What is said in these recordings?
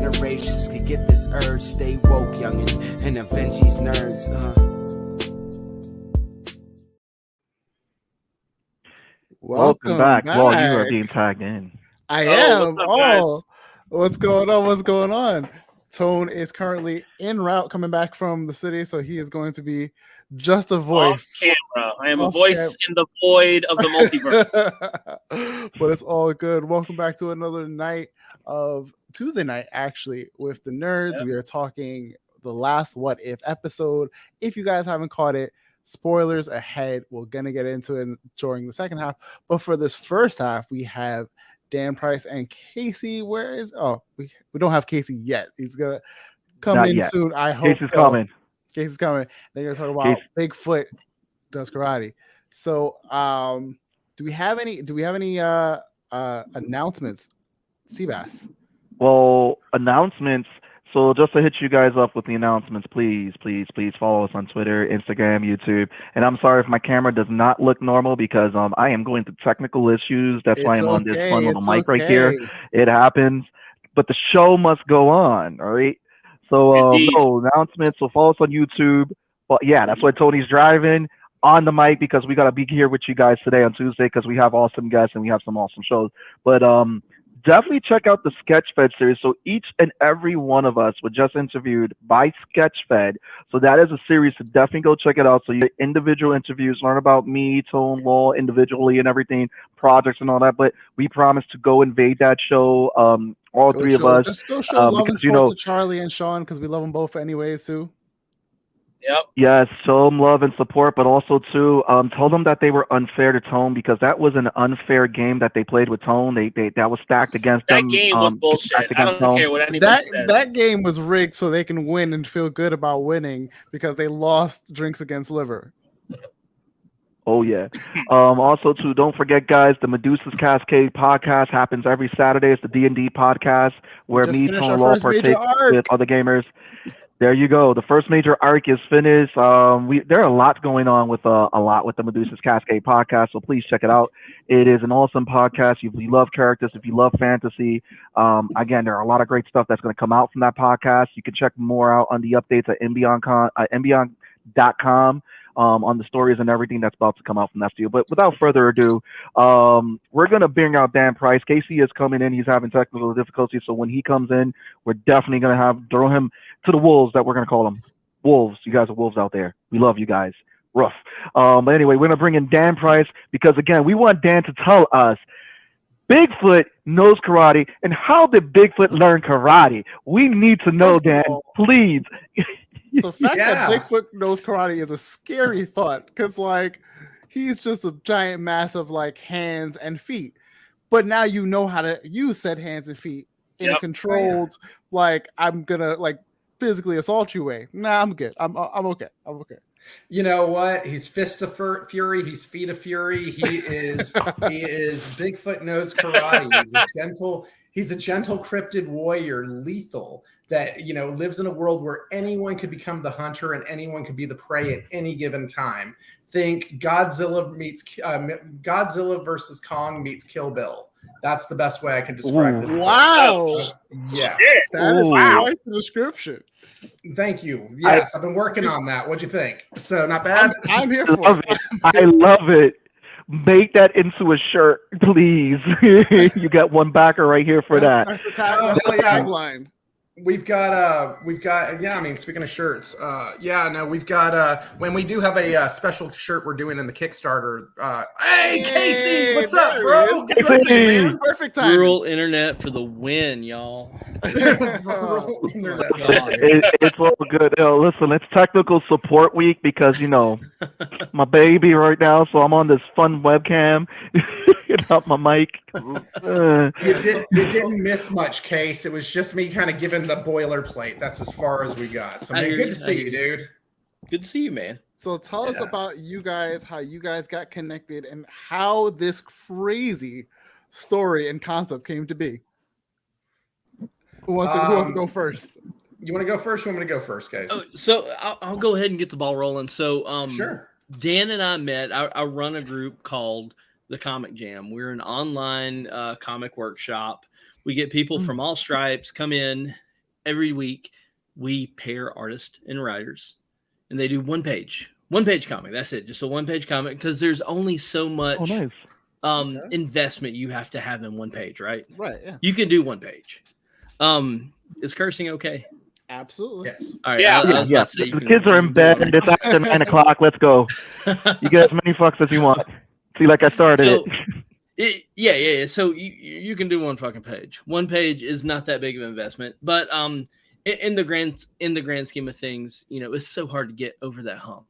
generations could get this urge. Stay woke, youngin', and avenge these nerds. Welcome back. Well, you are being tagged in. I am. What's up, guys? What's going on? What's going on? Tone is currently en route coming back from the city, so he is going to be just a voice. Off camera. I am a voice in the void of the multiverse. But it's all good. Welcome back to another night of Tuesday night, actually, with the nerds. Yep. We are talking the last What If episode. If you guys haven't caught it, spoilers ahead. We're going to get into it during the second half. But for this first half, we have Dan Price and Casey. Where is we don't have Casey yet. He's gonna come Not in yet. soon. I hope Casey's coming. Casey's coming. Then you're gonna talk about Bigfoot does karate. So do we have any announcements? Seabass. Well, announcements. So just to hit you guys up with the announcements, please follow us on Twitter, Instagram, YouTube. And I'm sorry if my camera does not look normal because I am going through technical issues. That's why I'm on this fun little mic right here. It happens, but the show must go on. All right. So no announcements. So follow us on YouTube. But yeah, that's why Tony's driving on the mic because we got to be here with you guys today on Tuesday because we have awesome guests and we have some awesome shows. But definitely check out the Sketchfed series. So each and every one of us were just interviewed by Sketchfed. So that is a series, so definitely go check it out. So you get individual interviews, learn about me, Tone, Law, individually and everything, projects and all that. But we promise to go invade that show, all three of us. Just go show love and support to Charlie and Sean because we love them both anyways too. Yep. Yes, show them love and support, but also too, tell them that they were unfair to Tone because that was an unfair game that they played with Tone. They that was stacked against them. That game was bullshit. I don't care what anybody says. That game was rigged so they can win and feel good about winning because they lost Drinks Against Liver. Oh yeah. Also too, don't forget guys, the Medusa's Cascade podcast happens every Saturday. It's the D&D podcast where me, Tone, Law partake with other gamers. There you go. The first major arc is finished. There are a lot going on with the Medusa's Cascade podcast, so please check it out. It is an awesome podcast. If you love characters, if you love fantasy, again, there are a lot of great stuff that's going to come out from that podcast. You can check more out on the updates at mbeyond.com on the stories and everything that's about to come out from that studio. But without further ado, we're going to bring out Dan Price. Casey is coming in. He's having technical difficulties, so when he comes in, we're definitely going to throw him to the wolves that we're going to call them. Wolves. You guys are wolves out there. We love you guys. Rough. But anyway, we're going to bring in Dan Price because, again, we want Dan to tell us Bigfoot knows karate, and how did Bigfoot learn karate? We need to know, Dan. Please. The fact that Bigfoot knows karate is a scary thought because, like, he's just a giant mass of, like, hands and feet. But now you know how to use said hands and feet in a controlled, like, I'm gonna, like, physically assault you way. Nah, I'm good. I'm okay. I'm okay. You know what? He's fists of fury. He's feet of fury. He is Bigfoot knows karate. He's a gentle cryptid warrior, lethal, that, you know, lives in a world where anyone could become the hunter and anyone could be the prey at any given time. Think Godzilla versus Kong meets Kill Bill. That's the best way I can describe this. Wow. Yeah. That is quite the description. Thank you. Yes, I've been working on that. What'd you think? So not bad. I'm here for it. I love it. Make that into a shirt, please. You got one backer right here for that. That's the tagline. We've got I mean, speaking of shirts, we've got when we do have a special shirt we're doing in the Kickstarter. Hey Casey, what's up, bro? Good to see you, man. Perfect time. Rural internet for the win, y'all. It's all good. Listen, it's technical support week because, you know, my baby right now, so I'm on this fun webcam. Without my mic. You didn't miss much, Case. It was just me kind of giving the boilerplate. That's as far as we got. So man, good to see you, dude. Good to see you, man. So tell us about you guys, how you guys got connected, and how this crazy story and concept came to be. Who wants to go first? You want to go first? Or you want me to go first, Case? So I'll go ahead and get the ball rolling. So sure. Dan and I met. I run a group called The Comic Jam. We're an online comic workshop. We get people from all stripes come in every week we pair artists and writers, and they do one page comic. That's it, just a 1-page comic, because there's only so much investment you have to have in one page, right? Right. Yeah. You can do 1 page. Is cursing okay? Absolutely. Yes. All right. Yeah. I was about to say The kids are in bed. It's after 9 o'clock. Let's go. You get as many fucks as you want. See, like I started it. Yeah. So you can do 1 fucking page. 1 page is not that big of an investment, but in the grand scheme of things, it's so hard to get over that hump.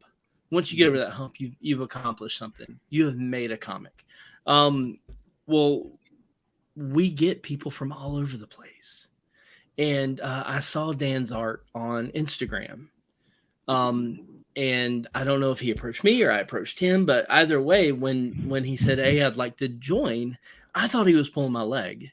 Once you get over that hump, you've accomplished something. You have made a comic. Well, we get people from all over the place. And I saw Dan's art on Instagram. And I don't know if he approached me or I approached him, but either way, when he said, "Hey, I'd like to join," I thought he was pulling my leg,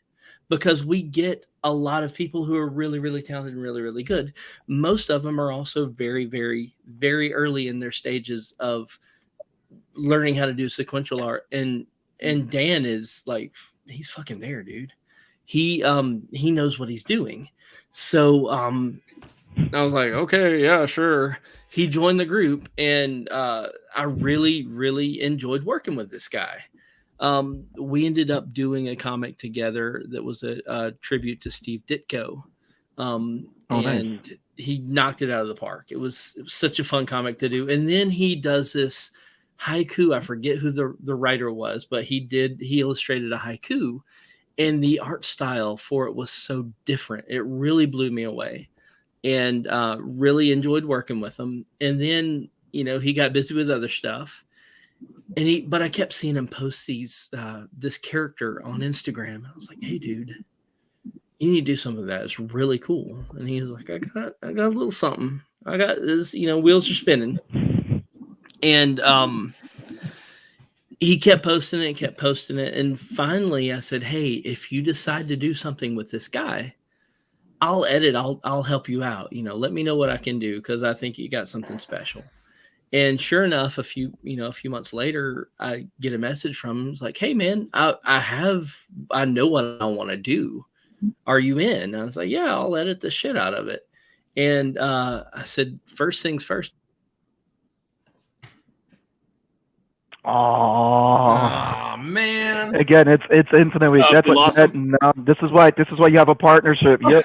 because we get a lot of people who are really, really talented and really, really good. Most of them are also very, very, very early in their stages of learning how to do sequential art. And Dan is like, he's fucking there, dude. He knows what he's doing. So I was like, okay, yeah, sure. He joined the group, and I really, really enjoyed working with this guy. We ended up doing a comic together that was a tribute to Steve Ditko. And nice. He knocked it out of the park. It was such a fun comic to do. And then he does this haiku. I forget who the writer was, but he illustrated a haiku, and the art style for it was so different. It really blew me away, and really enjoyed working with him. And then, he got busy with other stuff, but I kept seeing him post this character on Instagram. I was like, "Hey, dude, you need to do some of that. It's really cool." And he was like, I got a little something. I got this, wheels are spinning. And he kept posting it. And finally I said, "Hey, if you decide to do something with this guy, I'll edit. I'll help you out. Let me know what I can do, because I think you got something special." And sure enough, a few months later, I get a message from him. It's like, "Hey man, I know what I want to do. Are you in?" And I was like, "Yeah, I'll edit the shit out of it." And I said, "First things first." Oh man! Again, it's Infinite Week. That's what. This is why you have a partnership. Yep.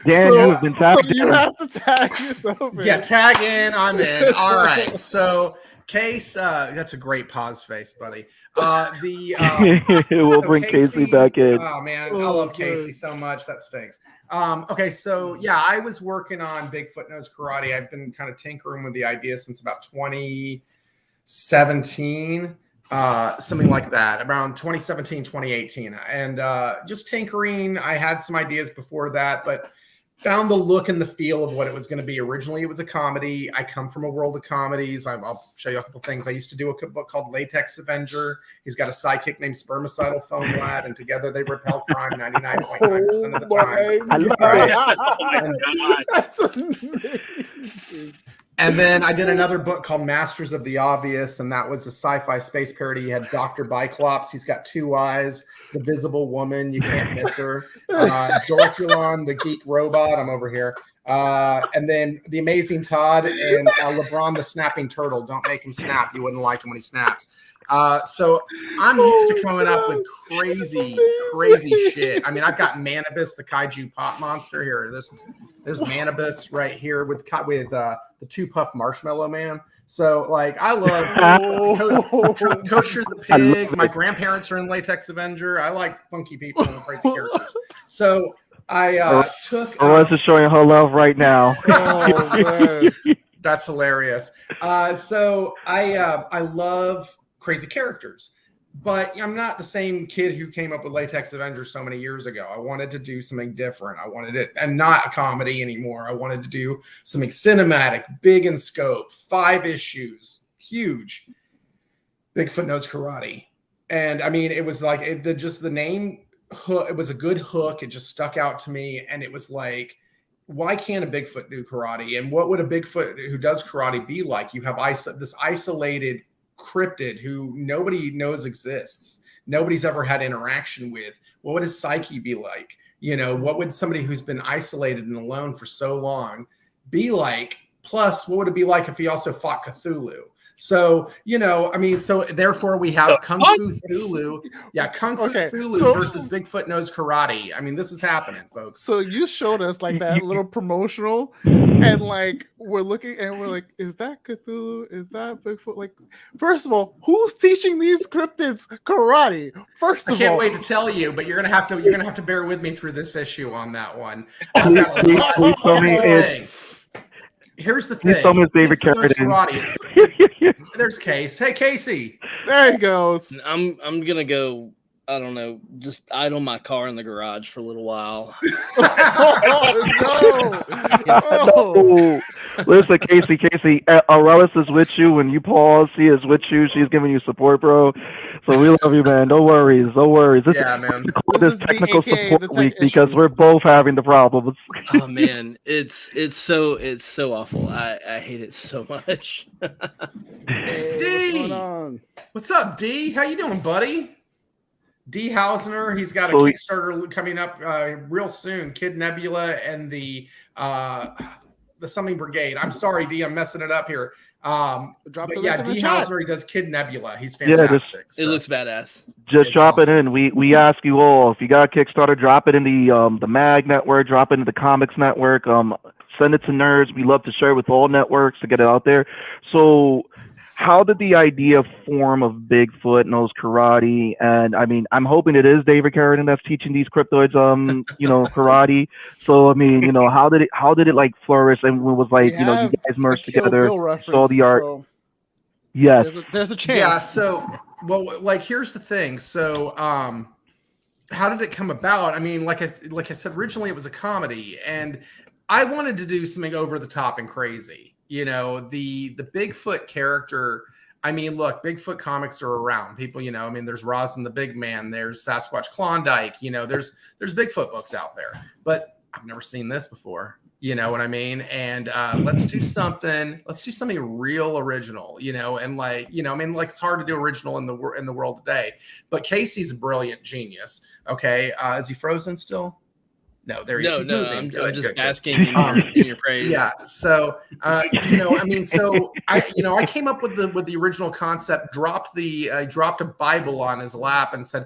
Dan, you have been tagged. So you have to tag yourself in. Yeah, tag in. I'm in. All right. So, Case, that's a great pause face, buddy. We'll bring Casey back in. Oh man, I love Casey so much. That stinks. Okay, so yeah, I was working on Bigfoot Knows Karate. I've been kind of tinkering with the idea since about 2017, something like that, around 2017, 2018. And just tinkering. I had some ideas before that, but found the look and the feel of what it was going to be. Originally, it was a comedy. I come from a world of comedies. I'll show you a couple things. I used to do a book called Latex Avenger. He's got a sidekick named Spermicidal Foam Lad, and together they repel crime 99.9% of the time. I love it. That's amazing. And then I did another book called Masters of the Obvious, and that was a sci-fi space parody. He had Dr. Biclops. He's got 2 eyes. The Visible Woman. You can't miss her. Dorkulon, the geek robot. I'm over here. And then the Amazing Todd and LeBron, the snapping turtle. Don't make him snap. You wouldn't like him when he snaps. So I'm used to coming up with crazy shit. I mean, I've got Manibus, the kaiju pop monster here. There's Manibus right here with the 2 Puff Marshmallow Man. So like, I love Kosher the Pig. My grandparents are in Latex Avenger. I like funky people and crazy characters. So I took. Ross is showing her love right now. Oh, man. That's hilarious. So I love crazy characters, but I'm not the same kid who came up with Latex Avenger so many years ago. I wanted to do something different. I wanted it, and not a comedy anymore. I wanted to do something cinematic, big in scope, 5 issues, huge. Bigfoot Knows Karate. And I mean, it was like just the name hook. It was a good hook. It just stuck out to me. And it was like, why can't a Bigfoot do karate? And what would a Bigfoot who does karate be like? You have this isolated cryptid who nobody knows exists. Nobody's ever had interaction with. What would his psyche be like? You know, what would somebody who's been isolated and alone for so long be like? Plus, what would it be like if he also fought Cthulhu? So, you know, I mean, so therefore we have Kung Fu Cthulhu. Yeah, Kung Fu Cthulhu versus Bigfoot Knows Karate. I mean, this is happening, folks. So you showed us like that little promotional, and like we're looking and we're like, is that Cthulhu? Is that Bigfoot? Like, first of all, who's teaching these cryptids karate? First of all, I can't wait to tell you, but you're gonna have to bear with me through this issue on that one. I've got a Here's the thing. David Carradine. There's Case. Hey, Casey. There he goes. I'm gonna go. I don't know. Just idle my car in the garage for a little while. No. Listen, Casey. Aurelis is with you. When you pause, she is with you. She's giving you support, bro. So we love you, man. No worries. This is technical support week because we're both having the problems. Oh man, it's so awful. I hate it so much. D, what's up, D? How you doing, buddy? D Hausner, he's got a Kickstarter coming up real soon. Kid Nebula and the Something Brigade. I'm sorry, D, I'm messing it up here. D Hausner, he does Kid Nebula. He's fantastic. It looks badass. Just drop it in. We ask you all, if you got a Kickstarter, drop it in the Mag Network, drop it in the Comics Network. Send it to nerds. We love to share with all networks to get it out there. So how did the idea form of Bigfoot Knows Karate? And I mean, I'm hoping it is David Carradine that's teaching these cryptoids, karate. So I mean, how did it like flourish? And it was like, you guys merged together, saw the art. So yes, there's a chance. Yeah. So, well, like here's the thing. So, how did it come about? I mean, like I said, originally it was a comedy, and I wanted to do something over the top and crazy. The Bigfoot character, I mean, look, Bigfoot comics are around. People, I mean, there's Roz and the Big Man, there's Sasquatch Klondike, there's Bigfoot books out there, but I've never seen this before. You know what I mean? And let's do something real original, and it's hard to do original in the world today, but Casey's a brilliant genius. Okay. Is he frozen still? No, there he is. No, I'm just asking in your praise. Yeah. So, I came up with the original concept, dropped a Bible on his lap and said,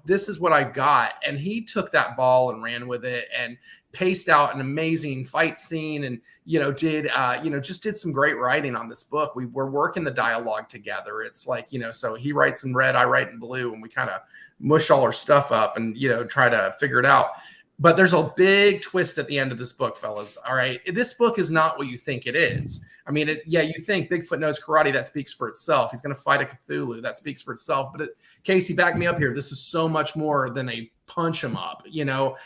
this is what I got. And he took that ball and ran with it and paced out an amazing fight scene and, just did some great writing on this book. We were working the dialogue together. It's like, so he writes in red, I write in blue, and we kind of mush all our stuff up and, try to figure it out. But there's a big twist at the end of this book, fellas. All right. This book is not what you think it is. I mean, you think Bigfoot Knows Karate, that speaks for itself. He's going to fight a Cthulhu, that speaks for itself. But Casey, back me up here. This is so much more than a punch him up,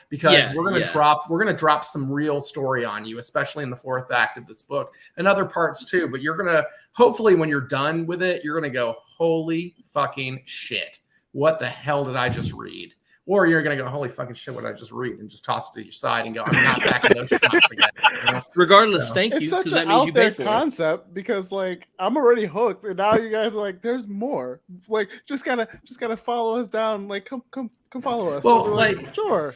because we're going to drop some real story on you, especially in the fourth act of this book and other parts too. But you're going to, hopefully when you're done with it, you're going to go, holy fucking shit. What the hell did I just read? Or you're going to go, holy fucking shit, what did I just read? And just toss it to your side and go, I'm not back in those shots again. Regardless, thank you. It's such an out there concept because, like, I'm already hooked. And now you guys are like, there's more. Like, just gotta follow us down. Like, come follow us. Well, like, sure.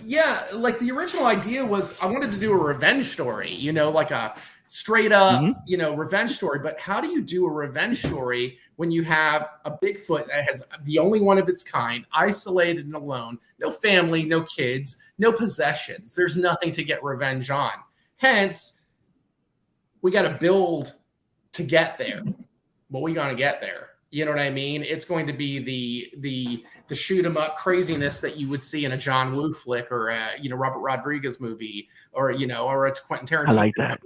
Yeah, like the original idea was I wanted to do a revenge story, like a straight up, revenge story. But how do you do a revenge story when you have a Bigfoot that has the only one of its kind, isolated and alone, no family, no kids, no possessions? There's nothing to get revenge on. Hence, we got to build to get there. But we got to get there. You know what I mean? It's going to be the shoot 'em up craziness that you would see in a John Woo flick or a Robert Rodriguez movie or a Quentin Tarantino. I like that.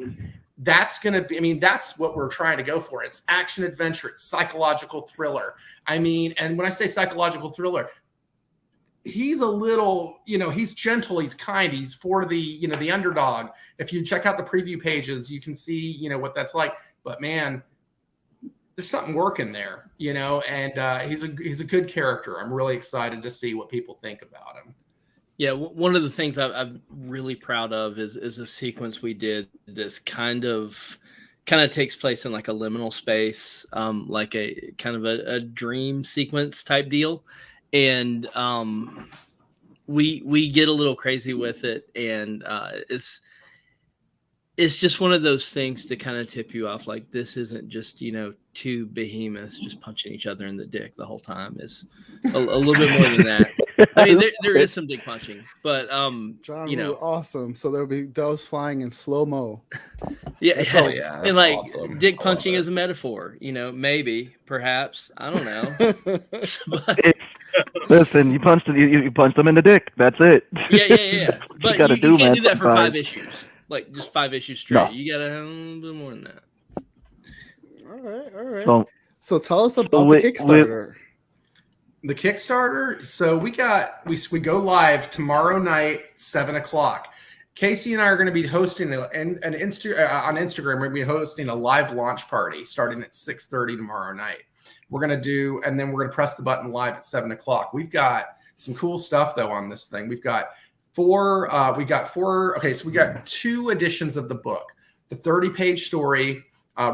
That's going to be, that's what we're trying to go for. It's action adventure. It's psychological thriller. And when I say psychological thriller, he's a little, he's gentle. He's kind. He's for the, the underdog. If you check out the preview pages, you can see, what that's like. But man, there's something working there, and he's a good character. I'm really excited to see what people think about him. Yeah, one of the things I'm really proud of is a sequence we did. This kind of takes place in like a liminal space, like a kind of a dream sequence type deal, and we get a little crazy with it, and it's just one of those things to kind of tip you off. Like, this isn't just, two behemoths just punching each other in the dick the whole time. It's a little bit more than that. I mean, there is some dick punching, but John, awesome. So there'll be doves flying in slow mo. Yeah, that's and like awesome. dick punching is a metaphor. Maybe, perhaps, I don't know. But, listen, you punch them in the dick. That's it. Yeah. But you can't do that for sometimes. 5 issues. Like, just 5 issues straight. No. You gotta have a little bit more than that. All right. So tell us about the Kickstarter. The Kickstarter. So we go live tomorrow night, 7:00. Casey and I are going to be hosting on Instagram. We're going to be hosting a live launch party starting at 6:30 tomorrow night. We're going to press the button live at 7:00. We've got some cool stuff though on this thing. We've got four. Okay, so we got 2 editions of the book: the 30-page story,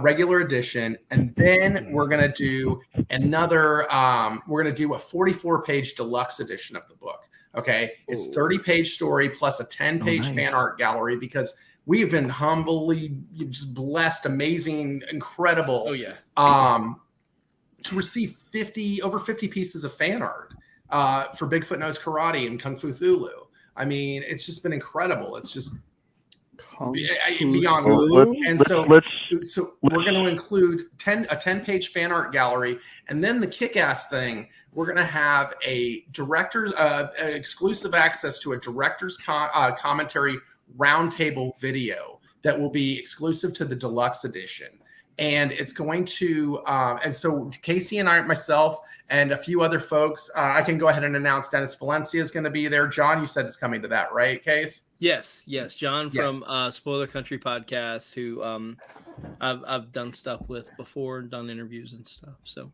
regular edition, and then we're gonna do another. We're gonna do a 44-page deluxe edition of the book. Okay, it's 30-page story plus a 10-page fan art gallery, because we've been humbly just blessed, amazing, incredible. Oh yeah. To receive over 50 pieces of fan art for Bigfoot Knows Karate and Kung Fu Thulu. I mean, it's just been incredible. It's just beyond. And so we're going to include a 10-page fan art gallery, and then the kick-ass thing, we're going to have a director's exclusive access to a director's commentary roundtable video that will be exclusive to the deluxe edition. And it's going to, and so Casey and I, myself, and a few other folks, I can go ahead and announce Dennis Valencia is going to be there. John, you said it's coming to that, right, Case? Yes. John from Spoiler Country Podcast, who I've done stuff with before and done interviews and stuff. So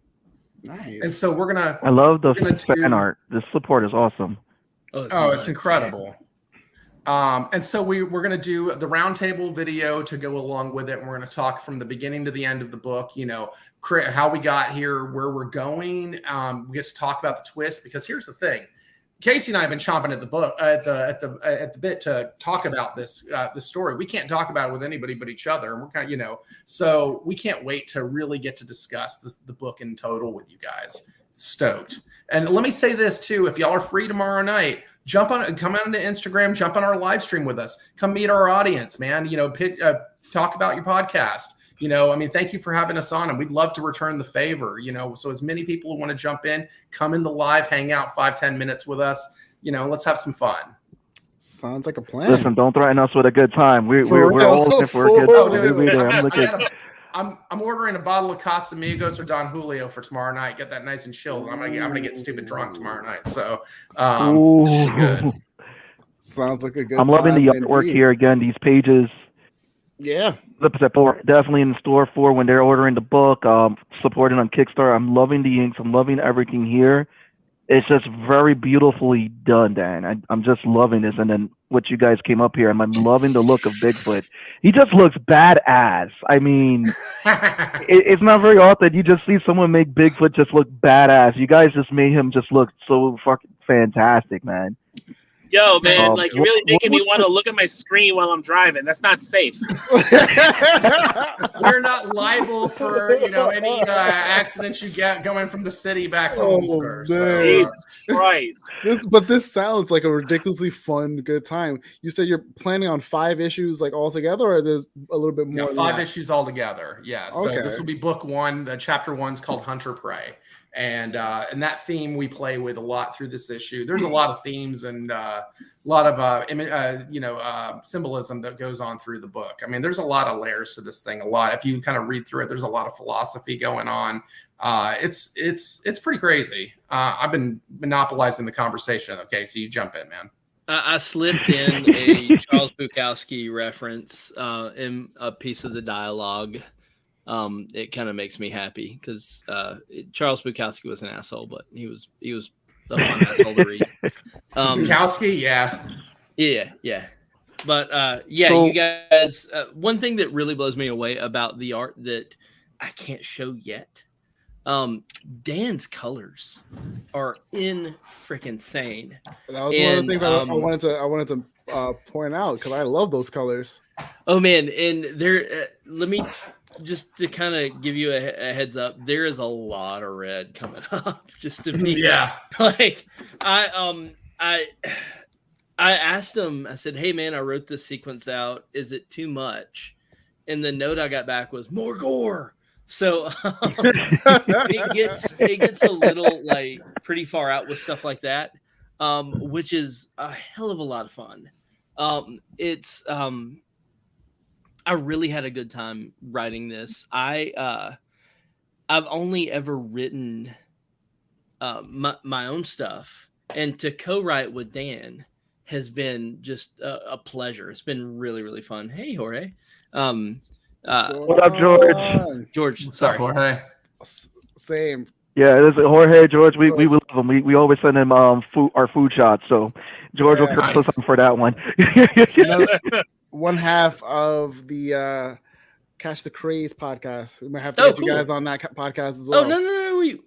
nice. And so we're gonna. I love the fan art. This support is awesome. Oh, it's incredible. And so we're going to do the roundtable video to go along with it. And we're going to talk from the beginning to the end of the book, how we got here, where we're going. We get to talk about the twist, because here's the thing. Casey and I have been chomping at the bit to talk about this story. We can't talk about it with anybody but each other. And we're kind of, so we can't wait to really get to discuss the book in total with you guys. Stoked. And let me say this too. If y'all are free tomorrow night, come on to Instagram, jump on our live stream with us. Come meet our audience, man. Talk about your podcast. Thank you for having us on, and we'd love to return the favor. So as many people who want to jump in, come in the live, hang out 5-10 minutes with us. Let's have some fun. Sounds like a plan. Listen, don't threaten us with a good time. We're all looking for a good time. I'm ordering a bottle of Casamigos or Don Julio for tomorrow night. Get that nice and chilled. I'm gonna get stupid drunk tomorrow night. So, good. Sounds like a good. I'm loving the artwork here again. These pages. Yeah. Definitely in the store for when they're ordering the book. Supporting on Kickstarter. I'm loving the inks. I'm loving everything here. It's just very beautifully done, Dan. I'm just loving this. And then what you guys came up here, I'm loving the look of Bigfoot. He just looks badass. I mean, it's not very often you just see someone make Bigfoot just look badass. You guys just made him just look so fucking fantastic, man. Yo, man, you're really making me want to look at my screen while I'm driving. That's not safe. We're not liable for any accidents you get going from the city back home, sir. So, Jesus Christ! This sounds like a ridiculously fun, good time. You said you're planning on 5 issues all together, or there's a little bit more? 5 issues altogether. Yeah. So this will be book 1. The chapter 1's called Hunter Prey. And that theme we play with a lot through this issue. There's a lot of themes and a lot of symbolism that goes on through the book. I mean, there's a lot of layers to this thing. If you kind of read through it, there's a lot of philosophy going on. It's pretty crazy. I've been monopolizing the conversation. Okay, so you jump in, man. I slipped in a Charles Bukowski reference in a piece of the dialogue. It kind of makes me happy because Charles Bukowski was an asshole, but he was a fun asshole to read. Bukowski, yeah. But you guys. One thing that really blows me away about the art that I can't show yet, Dan's colors are in freaking insane. That was one of the things I wanted to point out because I love those colors. Oh man, and there. Let me just to kind of give you a heads up. There is a lot of red coming up. Just to be like, I asked him. I said, "Hey man, I wrote this sequence out. Is it too much?" And the note I got back was more gore. So it gets a little like pretty far out with stuff like that, which is a hell of a lot of fun. I really had a good time writing this. I've only ever written my own stuff, and to co-write with Dan has been just a pleasure. It's been really, really fun. Hey, Jorge. What up, George? George, What's sorry. up, Jorge? Same. Yeah, this is Jorge, George. We love him. We always send him our food shots. So George will curse us for that one. One half of the Catch the Craze podcast. We might have to get you guys on that podcast as well. Oh no.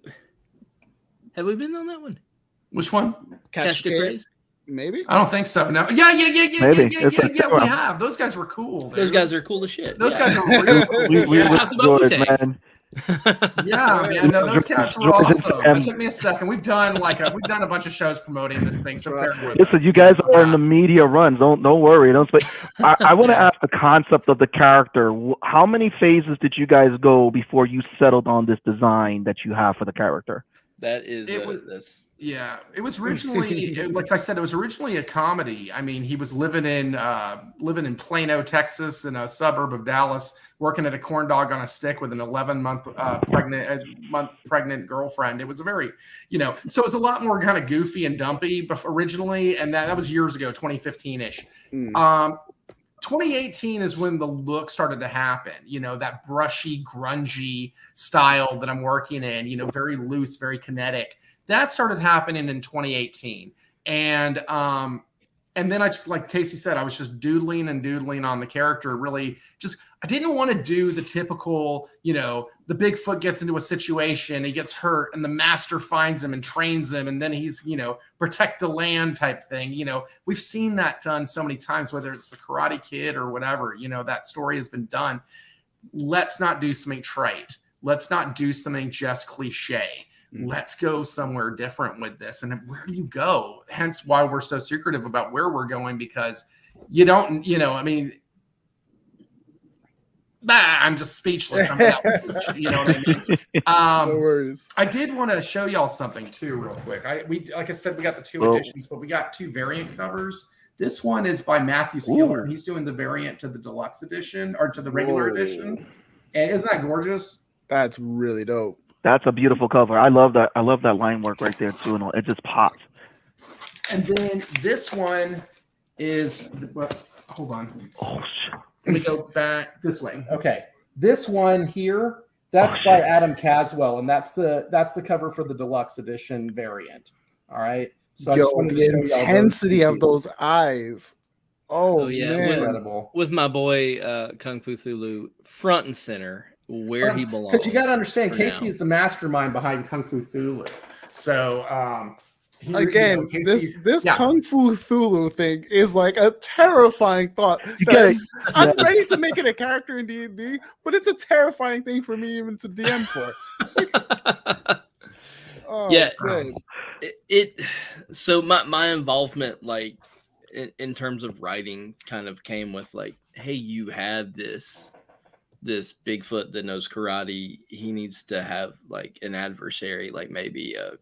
Have we been on that one? Which one? Catch the Craze? Maybe. I don't think so. No. Yeah. Maybe. We have. Those guys were cool. Dude. Those guys are cool as shit. Those guys are real cool. we love George, man. Yeah, man. No, those cats were awesome. It took me a second. We've done a bunch of shows promoting this thing. So listen, you guys are in the media runs. Don't worry. I want to ask the concept of the character. How many phases did you guys go before you settled on this design that you have for the character? That is this. Yeah, it was originally, like I said, it was originally a comedy. I mean, he was living in Plano, Texas, in a suburb of Dallas, working at a corn dog on a stick with an 11-month pregnant girlfriend. It was a very, so it was a lot more kind of goofy and dumpy originally, and that was years ago, 2015-ish. 2018 is when the look started to happen, that brushy, grungy style that I'm working in, very loose, very kinetic. That started happening in 2018. And then I just, like Casey said, I was just doodling on the character. Really I didn't want to do the typical, the Bigfoot gets into a situation, he gets hurt, and the master finds him and trains him, and then he's, protect the land type thing. We've seen that done so many times, whether it's the Karate Kid or whatever, that story has been done. Let's not do something trite. Let's not do something just cliche. Let's go somewhere different with this. And where do you go? Hence why we're so secretive about where we're going, because you don't, I'm just speechless. I'm out. You know what I mean? No worries. I did want to show y'all something too, real quick. Like I said, we got the two editions, but we got two variant covers. This one is by Matthew Skiller. He's doing the variant to the deluxe edition or to the regular edition. And isn't that gorgeous? That's really dope. That's a beautiful cover. I love that. I love that line work right there too, and it just pops. And then this one is. Hold on. Oh shit. Let me go back this way. Okay, this one here. That's by Adam Caswell, and that's the cover for the deluxe edition variant. All right. So the intensity of those eyes. Oh yeah, man. Incredible. With my boy Kung Fu Thulu front and center. Where he belongs. Because you got to understand, Casey is the mastermind behind Kung Fu Thulu. So, again, this Kung Fu Thulu thing is like a terrifying thought. I'm ready to make it a character in D&D, but it's a terrifying thing for me even to DM for. So my involvement, like in terms of writing, kind of came with like, hey, you have this Bigfoot that knows karate. He needs to have like an adversary, like maybe a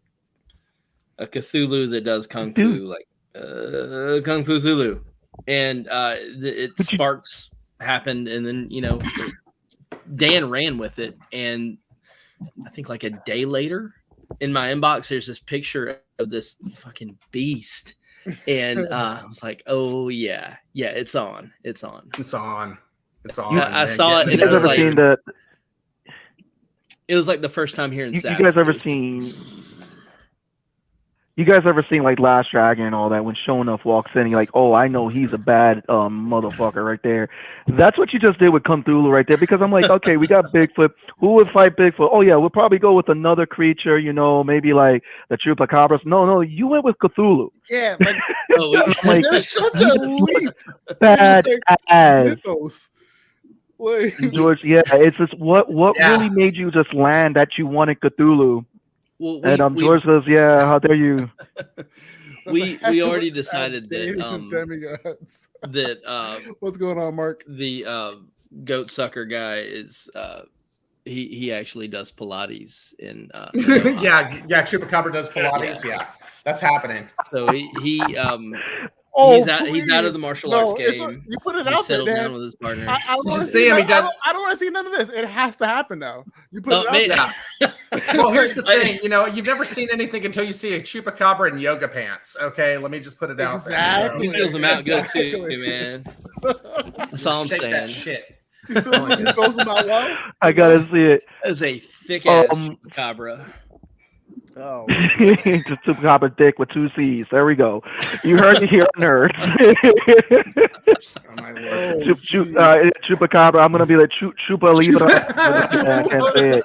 Cthulhu that does kung fu, like Kung Fu Thulu. And sparks happened, and then Dan ran with it. And I think like a day later, in my inbox, there's this picture of this fucking beast, and I was like, oh yeah, it's on. I saw it, and it was like it was like the first time hearing. You guys ever seen? You guys ever seen like Last Dragon and all that? When Shonuff walks in, you're like, oh, I know he's a bad motherfucker right there. That's what you just did with Cthulhu right there. Because I'm like, okay, we got Bigfoot. Who would fight Bigfoot? Oh yeah, we'll probably go with another creature. You know, maybe like the Chupacabras. No, you went with Cthulhu. Yeah, like, like there's such a leap. bad ass. Mythos. Like, George, yeah, it's just what really made you just land that you wanted Cthulhu? Well, And George says, "Yeah, how dare you?" we already decided demigods. that What's going on, Mark? The goat sucker guy is he actually does Pilates in yeah, Chupacabra does Pilates. Yeah, that's happening. So he he's out of the martial arts game. You put it He out there, settled Dan. down with his partner. I want to see him. He does. I don't want to see none of this. It has to happen now. You put it out there. Well, here's the thing. You know, you've never seen anything until you see a Chupacabra in yoga pants. Okay, let me just put it out there. He feels them out good too, man. That's all I'm saying. That shit. He feels them out well. I gotta see it. That's a thick ass Chupacabra. Oh, just Chupacabra dick with 2 C's. There we go. You heard it here, nerds. Oh my lord. Chupacabra. I'm gonna be like Chupa Libra. I can't say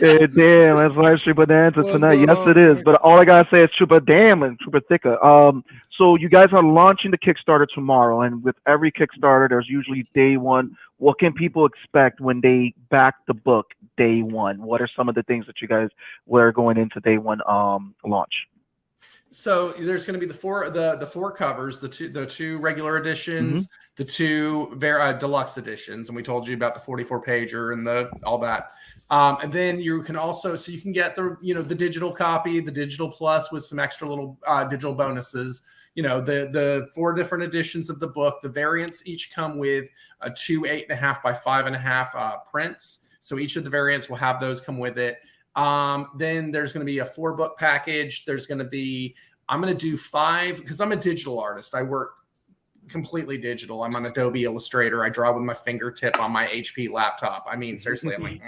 it. Damn, that's why Chupa Dancer tonight. Yes, it is. But all I gotta say is Chupa Damn and Chupa Thicka. So you guys are launching the Kickstarter tomorrow, and with every Kickstarter, there's usually day one. What can people expect when they back the book day one? What are some of the things that you guys were going into day one launch? So there's going to be the four covers, the two regular editions, the two deluxe editions, and we told you about the 44 pager and all that. And then you can also you can get the digital copy, the digital plus with some extra little digital bonuses. You know, the 4 different editions of the book. The variants each come with 2 8.5 by 5.5 prints. So each of the variants will have those come with it. Then there's going to be a 4-book package. I'm going to do 5 because I'm a digital artist. I work completely digital. I'm on Adobe Illustrator. I draw with my fingertip on my HP laptop. I mean, seriously, I'm like,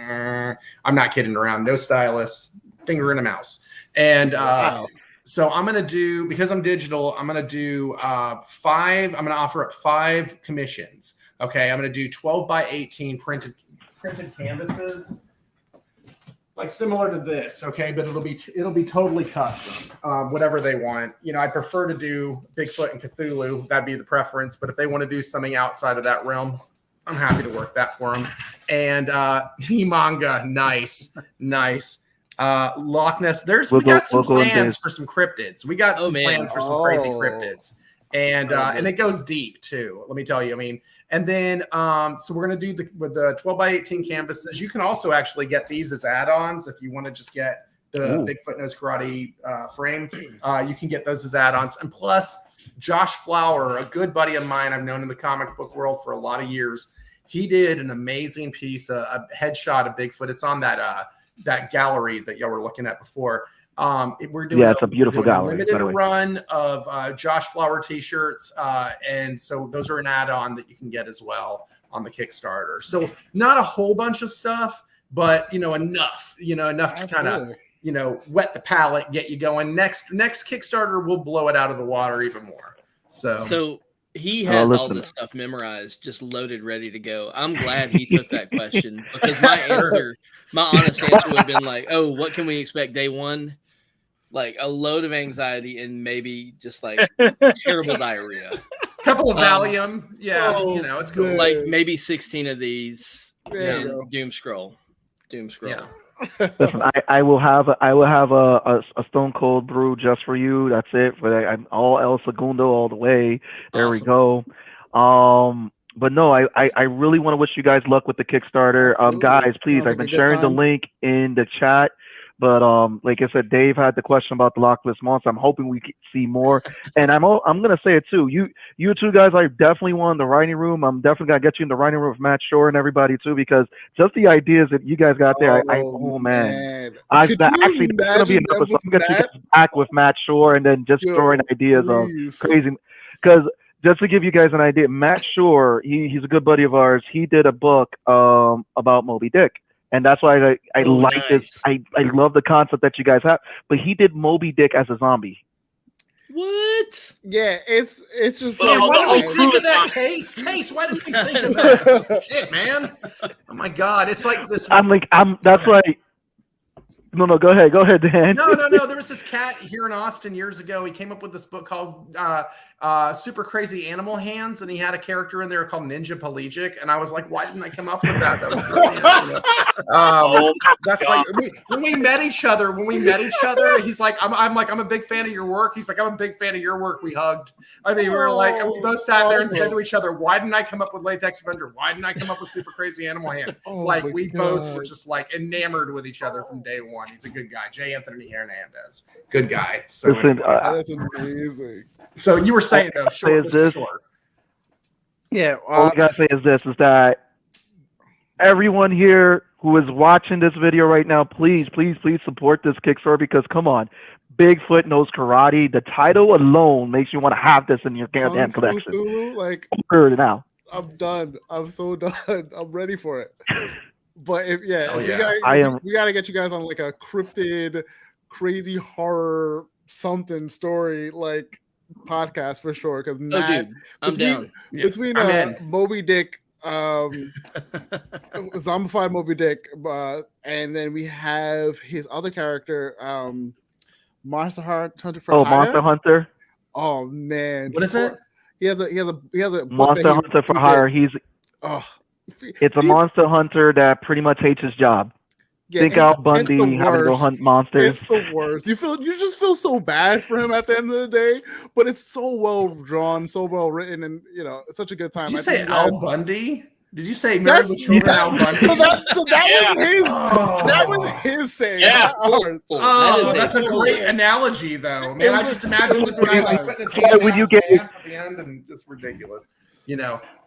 I'm not kidding around. No stylus, finger and a mouse. And wow. So I'm going to do, because I'm digital, I'm going to do 5. I'm going to offer up 5 commissions. Okay. I'm going to do 12 by 18 printed canvases, like similar to this. Okay. But it'll be totally custom, whatever they want. You know, I prefer to do Bigfoot and Cthulhu. That'd be the preference. But if they want to do something outside of that realm, I'm happy to work that for them. And manga, nice. Loch Ness. We got some plans for some cryptids. We got some plans for some crazy cryptids, and it goes deep too. Let me tell you. I mean, and then so we're gonna do with the 12 by 18 canvases. You can also actually get these as add-ons if you want to just get the Bigfoot Knows Karate frame. You can get those as add-ons, and plus Josh Flower, a good buddy of mine I've known in the comic book world for a lot of years. He did an amazing piece, a headshot of Bigfoot. It's on that gallery that y'all were looking at before. We're doing it's a beautiful gallery. Limited run of Josh Flower t-shirts, and so those are an add-on that you can get as well on the Kickstarter. So not a whole bunch of stuff, but enough to kind of wet the palate, get you going. Next Kickstarter, we'll blow it out of the water even more. So he has all this stuff memorized, just loaded, ready to go. I'm glad he took that question because my honest answer would have been like, oh, what can we expect day one? Like a load of anxiety and maybe just like terrible diarrhea. Couple of Valium. It's cool. Like maybe 16 of these and doom scroll. Yeah. Listen, I will have a Stone Cold brew just for you. That's it. I'm all El Segundo all the way. There we go. But no, I really want to wish you guys luck with the Kickstarter. Guys, please, I've been sharing the link in the chat. But like I said, Dave had the question about the Loch Ness Monster. I'm hoping we see more. And I'm gonna say it too. You two guys are definitely one in the writing room. I'm definitely gonna get you in the writing room with Matt Shore and everybody too, because just the ideas that you guys got there. Man. Actually, that's gonna be an episode. I'm gonna get back with Matt Shore and then just throwing ideas of crazy. Because just to give you guys an idea, Matt Shore, he's a good buddy of ours. He did a book about Moby Dick. and that's why I Oh, like this. nice. I love the concept that you guys have. But he did Moby Dick as a zombie. What? Yeah, it's just Well, so Why the whole did we nice. think crew of that, is Case? Case, why did we think of that? Shit, man. Oh my God, it's like this. That's why. No, go ahead, Dan. No. There was this cat here in Austin years ago. He came up with this book called Super Crazy Animal Hands, and he had a character in there called Ninja Pelagic. And I was like, why didn't I come up with that? That was brilliant. That's God. like when we met each other. He's like, I'm a big fan of your work. He's like, I'm a big fan of your work. We hugged. I mean, we were like, and we both sat there and said to each other, why didn't I come up with Latex Avenger? Why didn't I come up with Super Crazy Animal Hand? Like we both were just like enamored with each other from day one. He's a good guy, J. Anthony Hernandez, good guy. So Listen, That's amazing. so you were saying though, short, Mr. Short. Yeah, all I gotta say is this: is that everyone here who is watching this video right now, please support this Kickstarter because come on, Bigfoot Knows Karate. The title alone makes you want to have this in your goddamn collection. Cthulhu, like Now. I'm done. I'm so done. I'm ready for it. But if Oh, yeah. we gotta get you guys on like a cryptid, crazy horror something story like podcast for sure. Because dude, I'm down. between Moby Dick, zombified Moby Dick, and then we have his other character, Monster Hunter for Hire. Monster Hunter. Oh man, What is it? He has a Monster Hunter for Hire. It's a monster hunter that pretty much hates his job. Yeah, Think Al Bundy having to go hunt monsters. It's the worst. You just feel so bad for him at the end of the day, but it's so well drawn, so well written, and it's such a good time. Did you say Al Bundy? Did you say Married with Children Al Bundy? So that was his. That was his saying. Yeah. Not ours. That's a great analogy, though. Man, I just imagine this guy like putting his hand when you out get his pants at the end, and just ridiculous.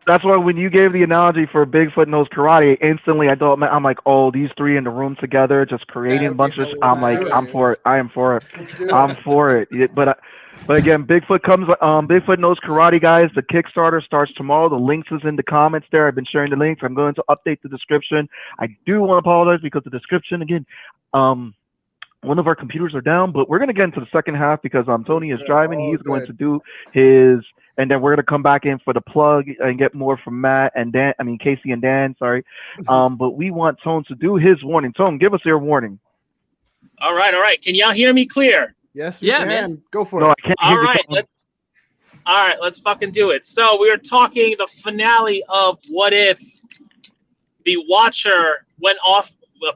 That's why when you gave the analogy for Bigfoot Knows Karate, instantly I'm like, oh, these three in the room together, just creating bunches. I'm like, I'm for it. I am for it. I'm for it. But again, Bigfoot Knows Karate, guys. The Kickstarter starts tomorrow. The links is in the comments there. I've been sharing the links. I'm going to update the description. I do want to apologize because the description again, one of our computers are down, but we're going to get into the second half because Tony is driving. He's going to do his. And then we're going to come back in for the plug and get more from Matt and Dan. I mean, Casey and Dan, sorry. But we want Tone to do his warning. Tone, give us your warning. All right. Can y'all hear me clear? Yes, we can. Man. Go for it. I can't hear you. All right, let's fucking do it. So we were talking the finale of What If the Watcher went off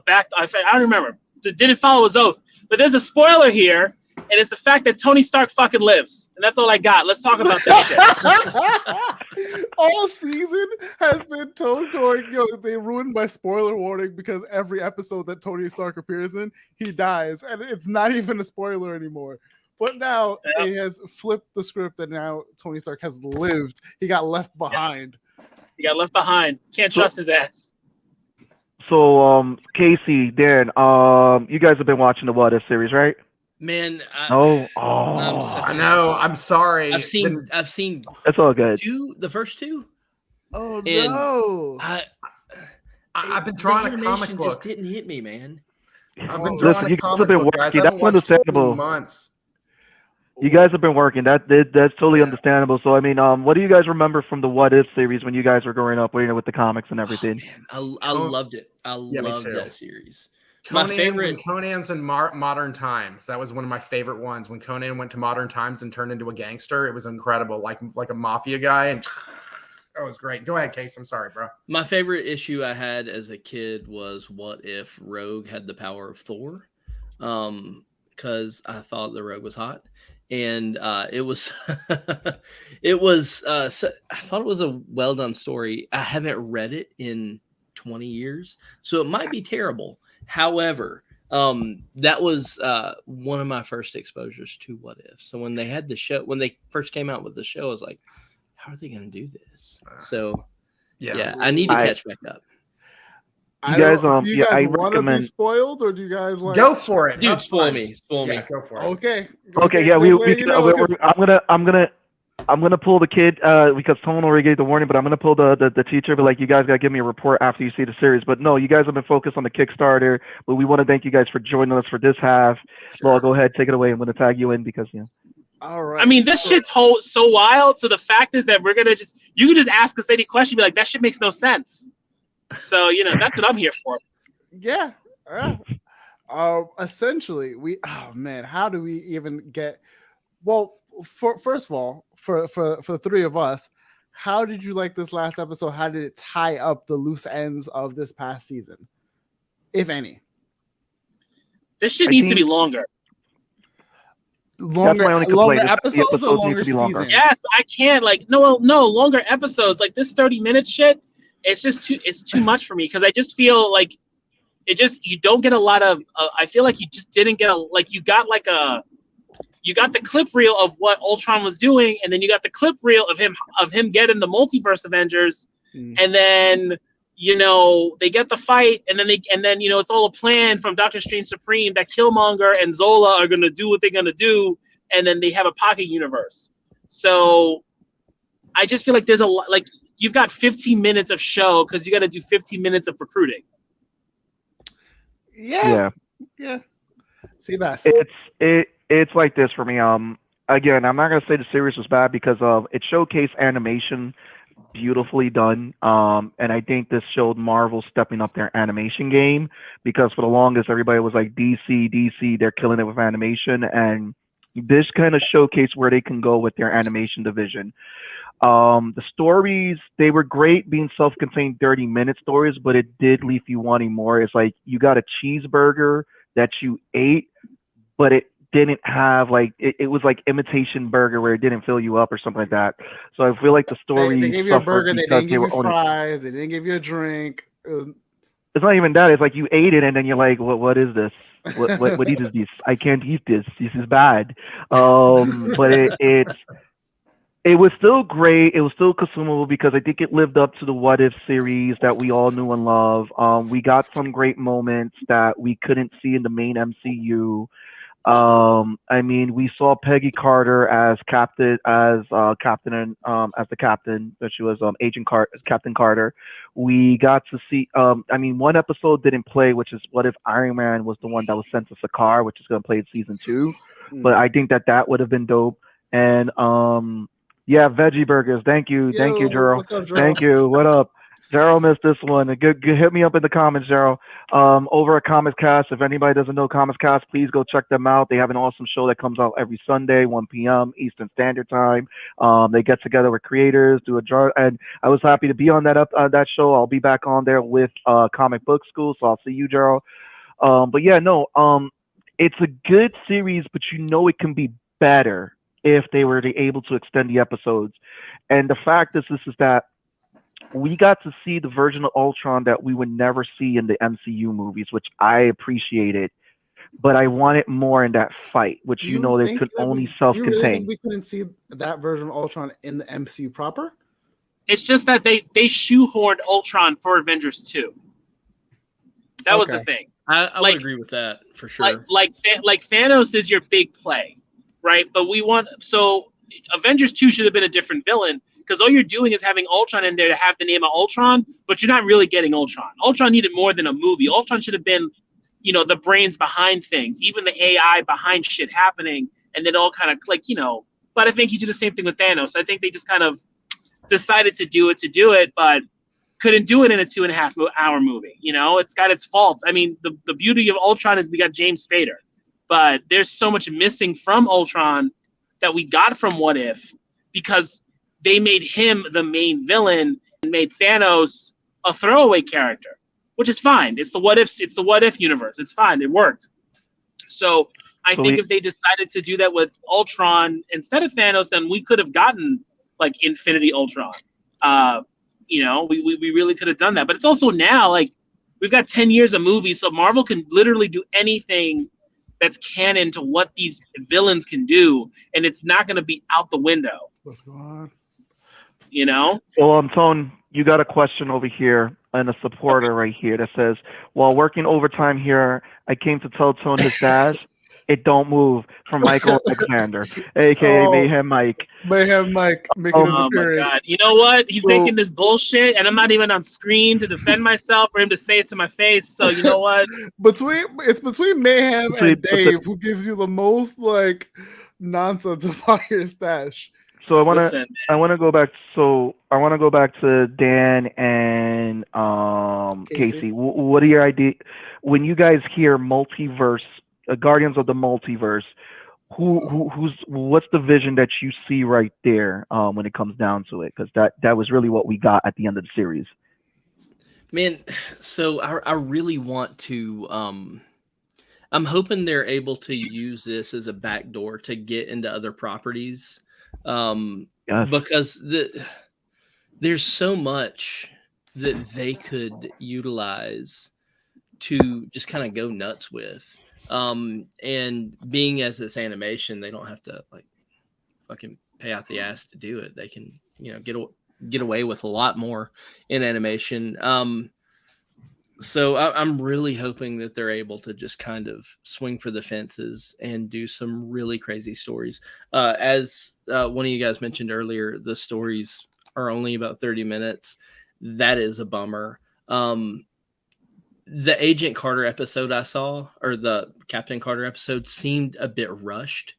back. I don't remember. Didn't follow his oath. But there's a spoiler here. And it's the fact that Tony Stark fucking lives. And that's all I got. Let's talk about that shit. All season has been Tony going, they ruined my spoiler warning because every episode that Tony Stark appears in, he dies. And it's not even a spoiler anymore. But now he has flipped the script and now Tony Stark has lived. He got left behind. Yes. He got left behind. Can't trust his ass. So, Casey, Dan, you guys have been watching the What If series, right? Man, I know. I'm sorry. I've seen. It's all good. The first two. Oh no! I've been drawing a comic book. Just didn't hit me, man. I've been drawing a comic book, guys. That's understandable. Months. You guys have been working. That's totally understandable. So I mean, what do you guys remember from the What If series when you guys were growing up, with the comics and everything? Oh, man. I loved it. I loved that series. My favorite Conan's in Modern Times. That was one of my favorite ones. When Conan went to Modern Times and turned into a gangster, it was incredible, like a mafia guy, and it was great. Go ahead, Case. I'm sorry, bro. My favorite issue I had as a kid was What If Rogue had the power of Thor, because I thought the Rogue was hot, and it was I thought it was a well done story. I haven't read it in 20 years, so it might be terrible. However, that was one of my first exposures to What If. So when they had the show, when they first came out with the show, I was like, how are they going to do this? So yeah, I need to catch back up. Do you guys want to be spoiled, or do you guys like go for it? Dude, spoil me. Go for it. Okay. Yeah, I'm gonna I'm gonna pull the kid because Tone already gave the warning, but I'm gonna pull the teacher. But like, you guys gotta give me a report after you see the series. But no, you guys have been focused on the Kickstarter. But we want to thank you guys for joining us for this half. Well, go ahead, take it away. I'm gonna tag you in because All right. I mean, this shit's so wild. So the fact is that we're gonna you can just ask us any question, be like, that shit makes no sense. So that's what I'm here for. Yeah. Essentially, how do we even get? Well, first of all, for the three of us, how did you like this last episode? How did it tie up the loose ends of this past season, if any? This shit needs to be longer. Longer episodes or longer seasons? Yes, I can't. No, longer episodes. Like this 30-minute shit, it's too much for me because I just feel like you don't get a lot of. I feel like you just didn't get you got the clip reel of what Ultron was doing, and then you got the clip reel of him getting the multiverse Avengers, and then they get the fight, and then it's all a plan from Doctor Strange Supreme that Killmonger and Zola are gonna do what they're gonna do, and then they have a pocket universe. So I just feel like there's a lot. Like you've got 15 minutes of show because you got to do 15 minutes of recruiting. Yeah. See, Bass. It's like this for me. Again, I'm not gonna say the series was bad because it showcased animation beautifully done. And I think this showed Marvel stepping up their animation game because for the longest everybody was like DC, they're killing it with animation, and this kind of showcased where they can go with their animation division. The stories, they were great being self-contained 30-minute stories, but it did leave you wanting more. It's like you got a cheeseburger that you ate, but it didn't have it was like imitation burger where it didn't fill you up or something like that. So I feel like the story they gave you a burger, they didn't give you fries, they didn't give you a drink. It's not even that. It's like you ate it and then you're like, what is this? What is this? I can't eat this. This is bad. But it was still great. It was still consumable because I think it lived up to the What If series that we all knew and love. We got some great moments that we couldn't see in the main MCU. I mean, we saw Peggy Carter as captain, as the captain. That she was Captain Carter. We got to see. I mean, one episode didn't play, which is What If Iron Man was the one that was sent to Sakaar, which is going to play in season 2. But I think that would have been dope. And yeah, veggie burgers. Thank you, Gerald. What's up, Gerald? Thank you. What up? Gerald missed this one. Hit me up in the comments, Gerald. Over at Comics Cast. If anybody doesn't know Comics Cast, please go check them out. They have an awesome show that comes out every Sunday, 1 p.m. Eastern Standard Time. They get together with creators, do a jar, and I was happy to be on that show. I'll be back on there with Comic Book School, so I'll see you, Gerald. But yeah, no, it's a good series, but it can be better if they were able to extend the episodes. And the fact is that we got to see the version of Ultron that we would never see in the MCU movies, which I appreciated. But I wanted more in that fight, which they could only self-contain. You really think we couldn't see that version of Ultron in the MCU proper? It's just that they shoehorned Ultron for Avengers 2. That was the thing. I would agree with that for sure. Like Thanos is your big play, right? But Avengers 2 should have been a different villain because all you're doing is having Ultron in there to have the name of Ultron, but you're not really getting Ultron. Ultron needed more than a movie. Ultron should have been, the brains behind things, even the AI behind shit happening, and then all kind of But I think you do the same thing with Thanos. I think they just kind of decided to do it, but couldn't do it in a 2.5-hour movie. It's got its faults. I mean, the beauty of Ultron is we got James Spader, but there's so much missing from Ultron that we got from What If because they made him the main villain and made Thanos a throwaway character, which is fine. It's the What If universe. It's fine. It worked. So I think if they decided to do that with Ultron instead of Thanos, then we could have gotten like Infinity Ultron. We really could have done that. But it's also now we've got 10 years of movies, so Marvel can literally do anything that's canon to what these villains can do, and it's not going to be out the window. What's going on? Well, Tone, you got a question over here and a supporter right here that says, while working overtime here, I came to tell Tone his dash It Don't Move from Michael Alexander, aka Mayhem Mike. Mayhem Mike making his Oh my appearance. God! You know what? He's making this bullshit, and I'm not even on screen to defend myself for him to say it to my face. So you know what? It's between Mayhem and Dave who gives you the most like nonsense about your stash. So I want to go back. So I want to go back to Dan and Casey. What are your ideas when you guys hear multiverse, Guardians of the Multiverse? What's the vision that you see right there when it comes down to it? Because that was really what we got at the end of the series. Man, so I really want to. I'm hoping they're able to use this as a backdoor to get into other properties. Yes. Because there's so much that they could utilize to just kind of go nuts with. And being as this animation, they don't have to like fucking pay out the ass to do it. They can, get away with a lot more in animation. So I'm really hoping that they're able to just kind of swing for the fences and do some really crazy stories. As one of you guys mentioned earlier, the stories are only about 30 minutes. That is a bummer. The Agent Carter episode I saw, or the Captain Carter episode, seemed a bit rushed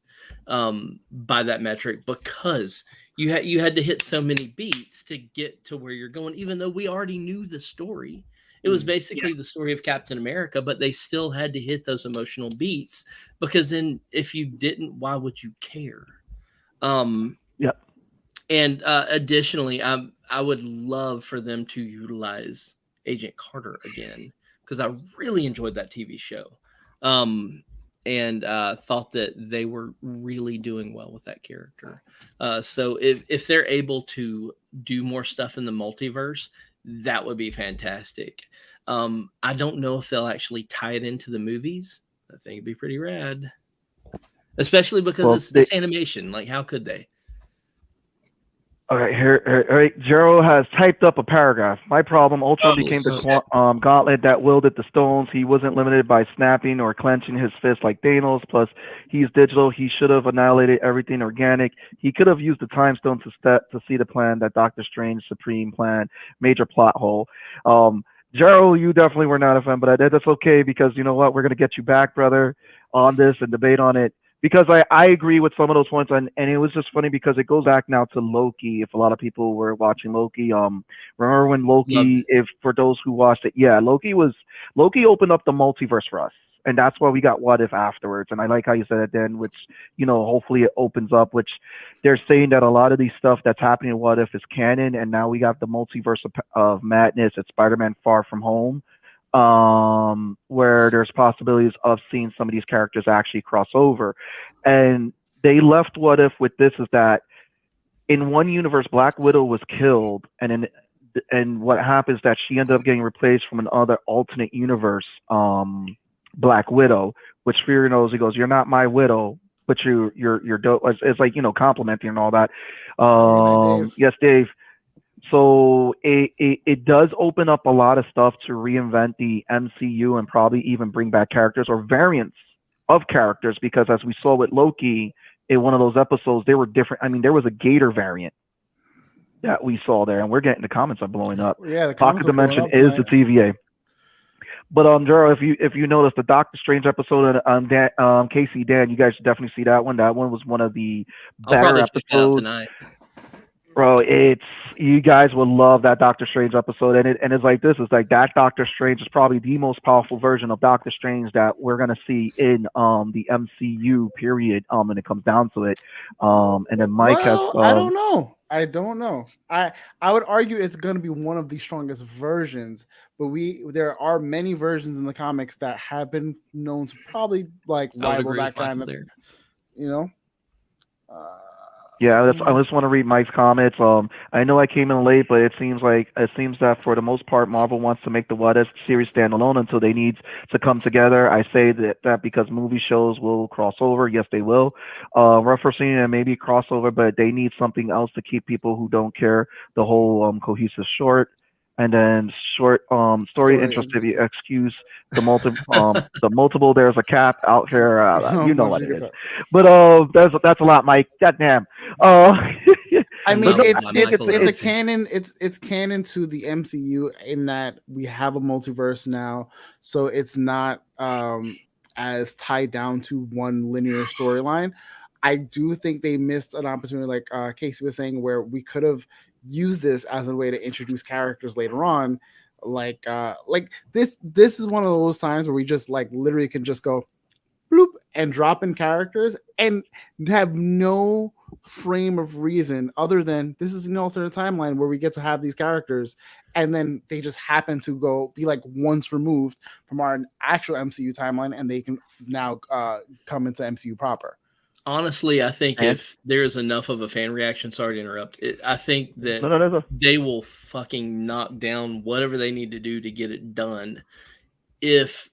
by that metric because you had to hit so many beats to get to where you're going, even though we already knew the story. It was basically the story of Captain America, but they still had to hit those emotional beats because then if you didn't, why would you care? Yep. And additionally, I would love for them to utilize Agent Carter again because I really enjoyed that TV show and thought that they were really doing well with that character. So if they're able to do more stuff in the multiverse, that would be fantastic. I don't know if they'll actually tie it into the movies. I think it'd be pretty rad, especially because it's animation. Like, how could they? All right, Jero has typed up a paragraph. My problem: Ultron became the gauntlet that wielded the stones. He wasn't limited by snapping or clenching his fist like Thanos. Plus, he's digital. He should have annihilated everything organic. He could have used the time stone to see the plan that Doctor Strange Supreme plan. Major plot hole. Jero, you definitely were not a fan, but that's okay because you know what? We're gonna get you back, brother, on this and debate on it. Because I agree with some of those points, and it was just funny because it goes back now to Loki. If a lot of people were watching Loki, remember when Loki? If for those who watched it, yeah, Loki opened up the multiverse for us, and that's why we got What If afterwards. And I like how you said it then, which hopefully it opens up. Which they're saying that a lot of these stuff that's happening in What If is canon, and now we got the multiverse of madness at Spider-Man: Far From Home. Where there's possibilities of seeing some of these characters actually cross over. And they left What If with this is that in one universe, Black Widow was killed, and what happens that she ended up getting replaced from another alternate universe, Black Widow, which Fury knows. He goes, "You're not my widow, but you're dope." It's like, complimenting and all that. Yes, Dave. So it does open up a lot of stuff to reinvent the MCU and probably even bring back characters or variants of characters, because as we saw with Loki in one of those episodes, they were different. I mean, there was a Gator variant that we saw there, and we're getting the comments are blowing up. Yeah, the Pocket Dimension is the TVA. But Jero, if you notice the Doctor Strange episode and Casey, Dan, you guys should definitely see that one. That one was one of the better episodes. Tonight. Bro, you guys will love that Doctor Strange episode, and it's like this. It's like that Doctor Strange is probably the most powerful version of Doctor Strange that we're gonna see in the MCU period. When it comes down to it, and then Mike has. I don't know. I would argue it's gonna be one of the strongest versions, but there are many versions in the comics that have been known to probably like rival that kind of, Yeah, I just want to read Mike's comments. I know I came in late, but it seems that for the most part, Marvel wants to make the What If series standalone until they need to come together. I say that because movie shows will cross over. Yes, they will. Referencing and maybe crossover, but they need something else to keep people who don't care the whole cohesive short. And then short story interest, if you excuse the multiple, there's a cap out here. You know what it is. But that's a lot, Mike. Goddamn. I mean, no, it's a canon. It's canon to the MCU in that we have a multiverse now, so it's not as tied down to one linear storyline. I do think they missed an opportunity, like Casey was saying, where we could have used this as a way to introduce characters later on. Like this is one of those times where we just like literally can just go bloop and drop in characters and have no frame of reason other than this is an alternate timeline where we get to have these characters and then they just happen to be like once removed from our actual MCU timeline and they can now come into MCU proper. Honestly, I think if there's enough of a fan reaction, sorry to interrupt, I think that they will fucking knock down whatever they need to do to get it done. If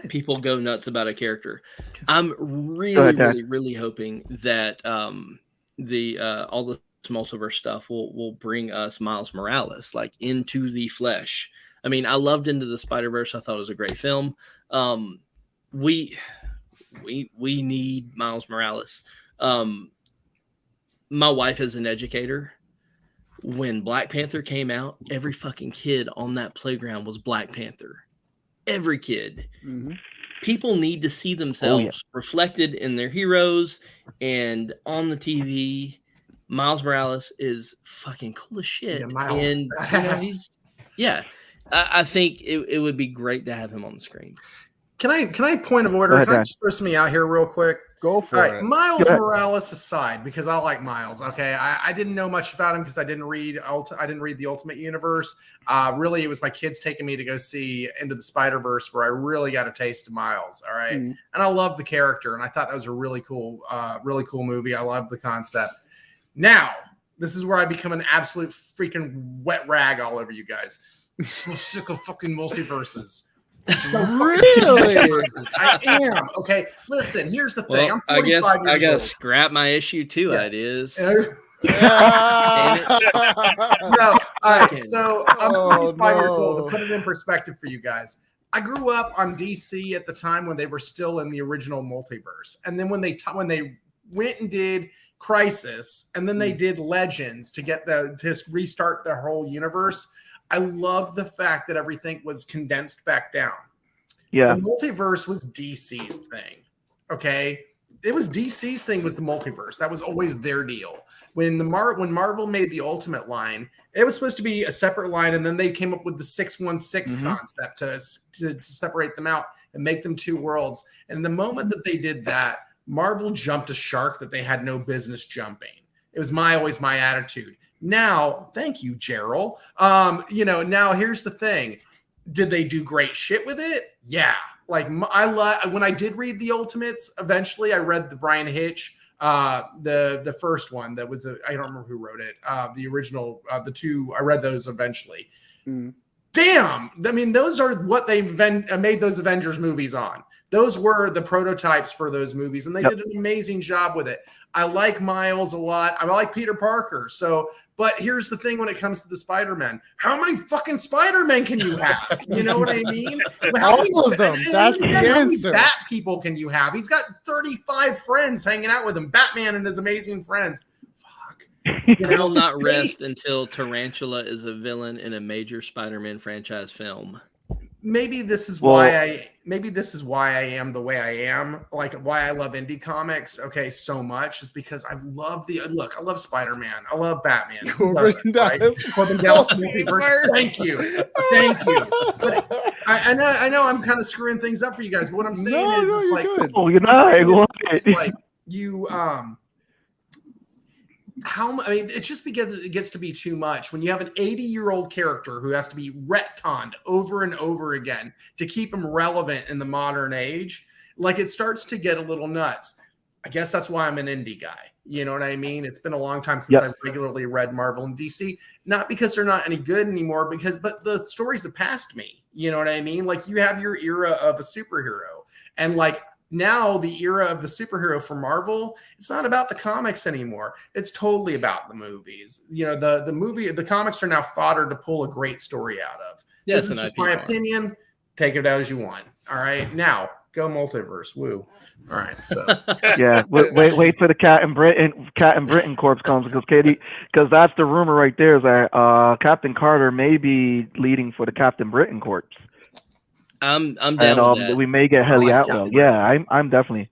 people go nuts about a character, I'm really hoping that all the multiverse stuff will bring us Miles Morales like into the flesh. I mean, I loved Into the Spider-Verse. I thought it was a great film. We need Miles Morales. My wife is an educator. When Black Panther came out, every fucking kid on that playground was Black Panther. Every kid. Mm-hmm. People need to see themselves reflected in their heroes and on the TV. Miles Morales is fucking cool as shit. Yeah, Miles. And I think it would be great to have him on the screen. Can I point of order? Can I just throw something out here real quick? Go for it. Miles Morales aside, because I like Miles. Okay, I didn't know much about him because I didn't read the Ultimate Universe. Really, it was my kids taking me to go see Into the Spider-Verse where I really got a taste of Miles. All right, and I love the character, and I thought that was a really cool movie. I love the concept. Now, this is where I become an absolute freaking wet rag all over you guys. I'm so sick of fucking multiverses. So really? I am. Okay, listen, here's the thing. Well, I guess I gotta scrap my issue 2 ideas. No, all right. So I'm 45 years old. To put it in perspective for you guys, I grew up on DC at the time when they were still in the original multiverse, and then when they went and did Crisis, and then they did Legends to restart their whole universe. I love the fact that everything was condensed back down. Yeah. The multiverse was DC's thing. Okay. It was DC's thing was the multiverse. That was always their deal. When Marvel made the Ultimate line, it was supposed to be a separate line. And then they came up with the 616 concept to separate them out and make them two worlds. And the moment that they did that, Marvel jumped a shark that they had no business jumping. It was always my attitude. Now, thank you, Gerald. Now here's the thing. Did they do great shit with it? Yeah. Like when I did read the Ultimates, eventually I read the Brian Hitch, the first one that was I don't remember who wrote it. The original, the two, I read those eventually. Damn. I mean, those are what they made those Avengers movies on. Those were the prototypes for those movies, and they did an amazing job with it. I like Miles a lot. I like Peter Parker. But here's the thing when it comes to the Spider-Man. How many fucking Spider-Men can you have? You know what I mean? All of them. That's the answer. How many Bat people can you have? He's got 35 friends hanging out with him. Batman and his amazing friends. Fuck. I will not rest until Tarantula is a villain in a major Spider-Man franchise film. Maybe this is why I am the way I am. Like why I love indie comics. Okay, so much is because I love Spider-Man. I love Batman. Corbin Dallas multiverse. Thank you. But I know I'm kind of screwing things up for you guys. But what I'm saying is like, you're not. It's like you it just gets to be too much when you have an 80-year-old character who has to be retconned over and over again to keep him relevant in the modern age. Like it starts to get a little nuts. I guess that's why I'm an indie guy. You know what I mean? It's been a long time since I've regularly read Marvel and DC, not because they're not any good anymore, but the stories have passed me. You know what I mean? Like you have your era of a superhero, and like now the era of the superhero for Marvel, it's not about the comics anymore. It's totally about the movies. You know, the comics are now fodder to pull a great story out of. Yeah, this is just my opinion. Take it as you want. All right, now go multiverse. Woo. All right, so yeah, wait till the Cat and Britain corpse comes, because that's the rumor right there, is that Captain Carter may be leading for the Captain Britain corpse. I'm down with that. We may get Heli Atwell. Yeah, I'm definitely.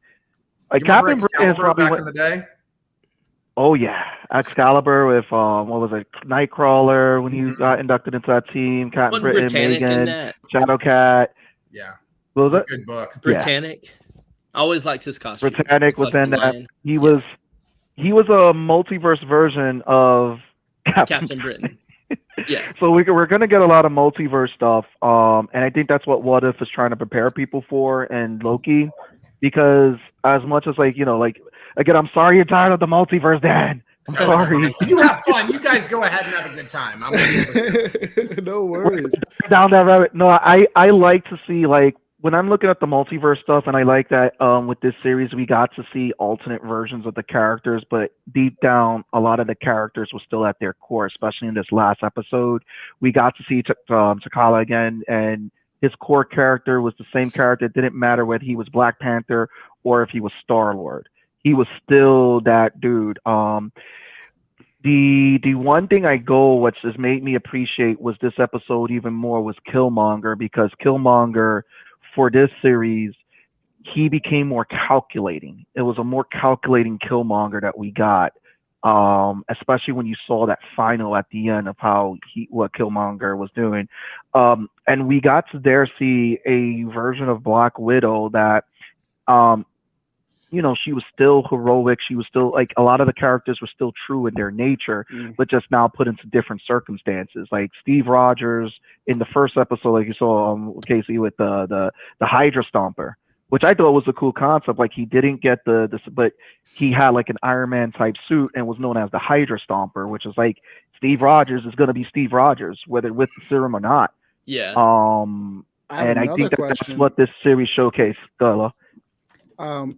Like Captain Britain is probably back in the day. Oh yeah, Excalibur with what was it, Nightcrawler when he got inducted into that team. Captain Britain, Britannic Megan, in that? Shadowcat. Yeah, what was it's it? A good book. Britannic. Yeah. I always liked his costume. Britannic was in that. He was a multiverse version of Captain Britain. Yeah. So we're gonna get a lot of multiverse stuff, and I think that's what If is trying to prepare people for, and Loki, because as much as again, I'm sorry you're tired of the multiverse, Dan. I'm sorry. You have fun. You guys go ahead and have a good time. No worries. Down that rabbit. No, I like to see, like, when I'm looking at the multiverse stuff, and I like that with this series we got to see alternate versions of the characters, but deep down a lot of the characters were still at their core, especially in this last episode. We got to see T'Challa again, and his core character was the same character. It didn't matter whether he was Black Panther or if he was Star-Lord. He was still that dude. The one thing which has made me appreciate was this episode even more was Killmonger, because Killmonger for this series, he became more calculating. It was a more calculating Killmonger that we got, especially when you saw that final at the end of what Killmonger was doing. And we got to see a version of Black Widow that, she was still heroic. She was still, like, a lot of the characters were still true in their nature, but just now put into different circumstances. Like Steve Rogers in the first episode, like you saw Casey with the Hydra Stomper, which I thought was a cool concept. Like, he didn't get this, but he had like an Iron Man type suit and was known as the Hydra Stomper, which is like Steve Rogers is going to be Steve Rogers, whether with the serum or not. Yeah. I think that's what this series showcased.